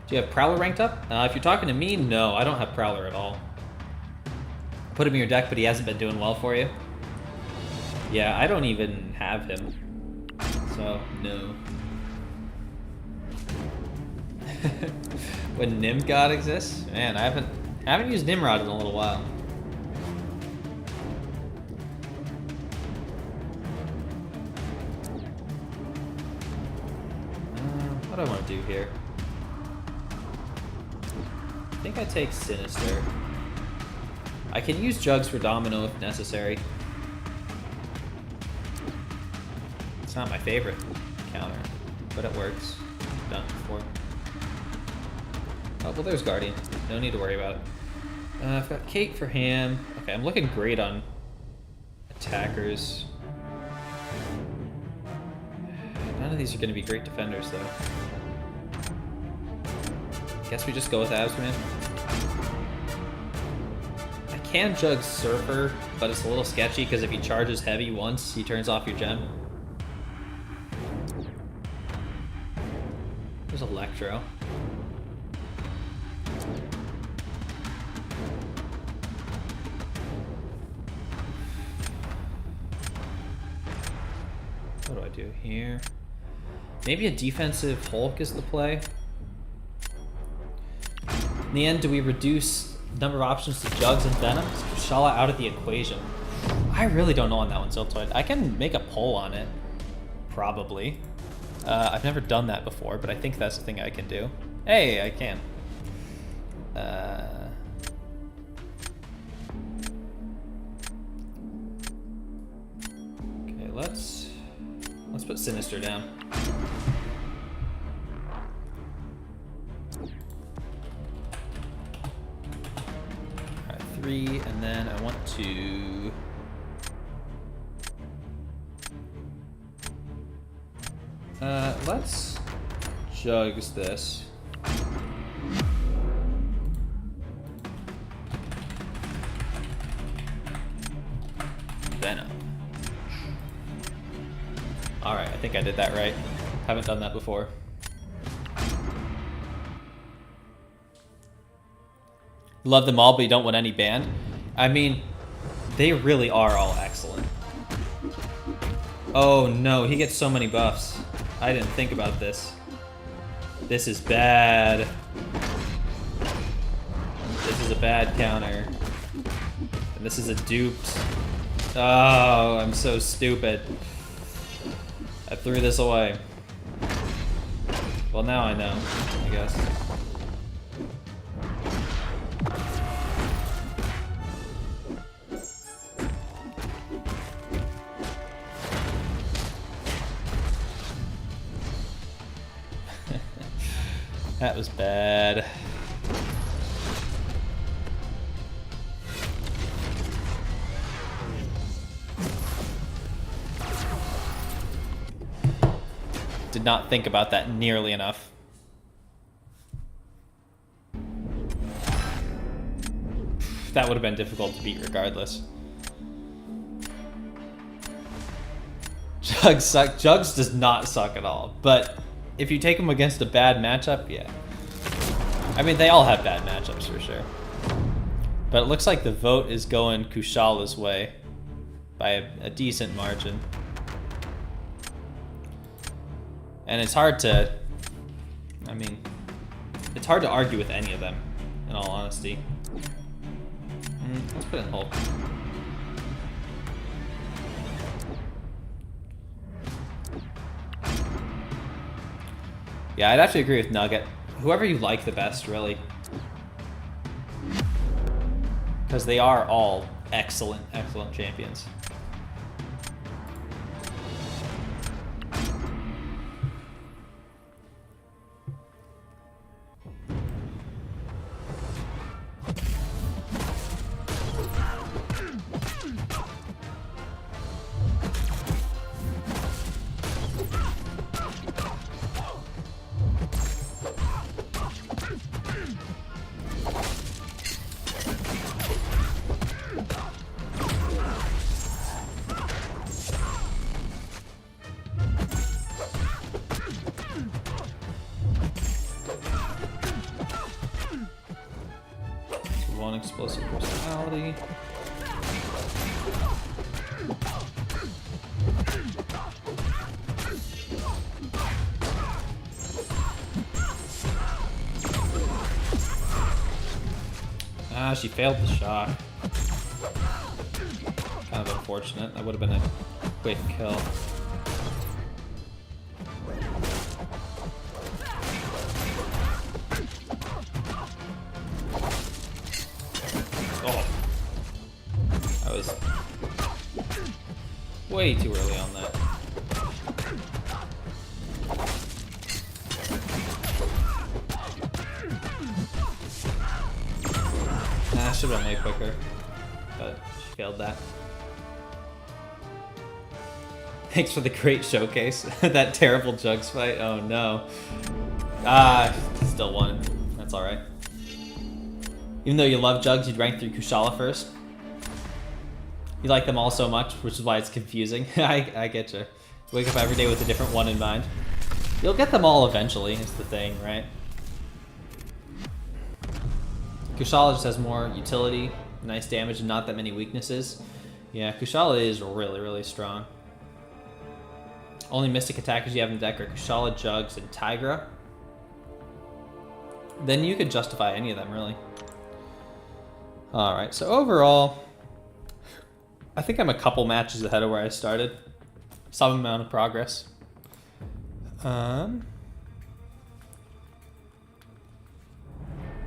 Do you have Prowler ranked up? If you're talking to me, no, I don't have Prowler at all. Put him in your deck, but he hasn't been doing well for you. Yeah, I don't even have him. So, no. When Nimgod exists? Man, I haven't used Nimrod in a little while. What do I want to do here? I think I take Sinister. I can use Jugs for Domino if necessary. It's not my favorite counter, but it works. I've done it before. Oh, well, there's Guardian. No need to worry about it. I've got Kate for him. Okay, I'm looking great on attackers. None of these are going to be great defenders, though. Guess we just go with Absman. I can jug Surfer, but it's a little sketchy because if he charges heavy once, he turns off your gem. There's Electro. What do I do here? Maybe a defensive Hulk is the play. In the end, do we reduce number of options to Jugs and Venom? Is Kushala out of the equation? I really don't know on that one, Ziltoid. I can make a poll on it. Probably. I've never done that before, but I think that's the thing I can do. Hey, I can. Okay, let's put Sinister down. Alright, 3, and then I want to... let's Jugs this. Venom. Alright, I think I did that right. Haven't done that before. Love them all, but you don't want any banned. I mean, they really are all excellent. Oh no, he gets so many buffs. I didn't think about this. This is bad. This is a bad counter. And this is a duped. Oh, I'm so stupid. I threw this away. Well, now I know, I guess. That was bad. Did not think about that nearly enough. That would have been difficult to beat regardless. Jugs suck. Jugs does not suck at all, but if you take him against a bad matchup, yeah. I mean, they all have bad matchups for sure. But it looks like the vote is going Kushala's way by a decent margin. And it's hard to, I mean, it's hard to argue with any of them, in all honesty. Let's put in Hulk. Yeah, I'd actually agree with Nugget. Whoever you like the best, really. Because they are all excellent, excellent champions. One explosive personality. Ah, she failed the shot. Kind of unfortunate. That would have been a quick kill. Way too early on that. Nah, I should have been way quicker, but she failed that. Thanks for the great showcase. That terrible Jugs fight. Oh no. Ah, still won. That's alright. Even though you love Jugs, you'd rank through Kushala first. You like them all so much, which is why it's confusing. I get you. Wake up every day with a different one in mind. You'll get them all eventually, is the thing, right? Kushala just has more utility, nice damage, and not that many weaknesses. Yeah, Kushala is really, really strong. Only mystic attackers you have in the deck are Kushala, Jugs, and Tigra. Then you could justify any of them, really. Alright, so overall, I think I'm a couple matches ahead of where I started. Some amount of progress.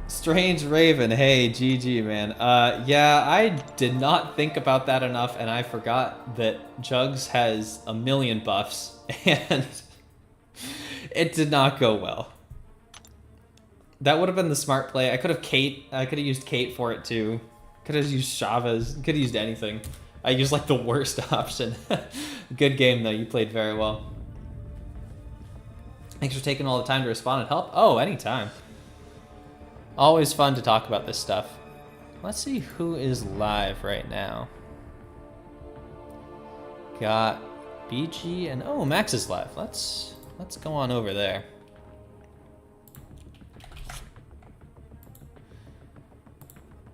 Strange Raven, hey, GG, man. Yeah, I did not think about that enough, and I forgot that Jugs has a million buffs, and it did not go well. That would have been the smart play. I could have used Kate for it too. Could have used Chavez, could have used anything. I used like the worst option. Good game though, you played very well. Thanks for taking all the time to respond and help. Oh, anytime. Always fun to talk about this stuff. Let's see who is live right now. Got BG and oh, Max is live. Let's go on over there.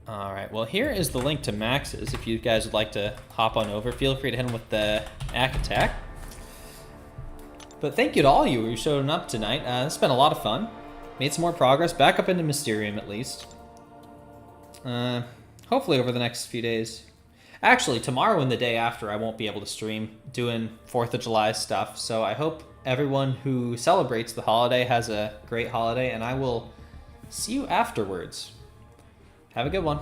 All right, well, here is the link to Max's. If you guys would like to hop on over, feel free to hit him with the attack. But thank you to all you who showed up tonight. It's been a lot of fun. Made some more progress, back up into Mysterium at least. Hopefully over the next few days. Actually, tomorrow and the day after, I won't be able to stream doing 4th of July stuff. So I hope everyone who celebrates the holiday has a great holiday, and I will see you afterwards. Have a good one.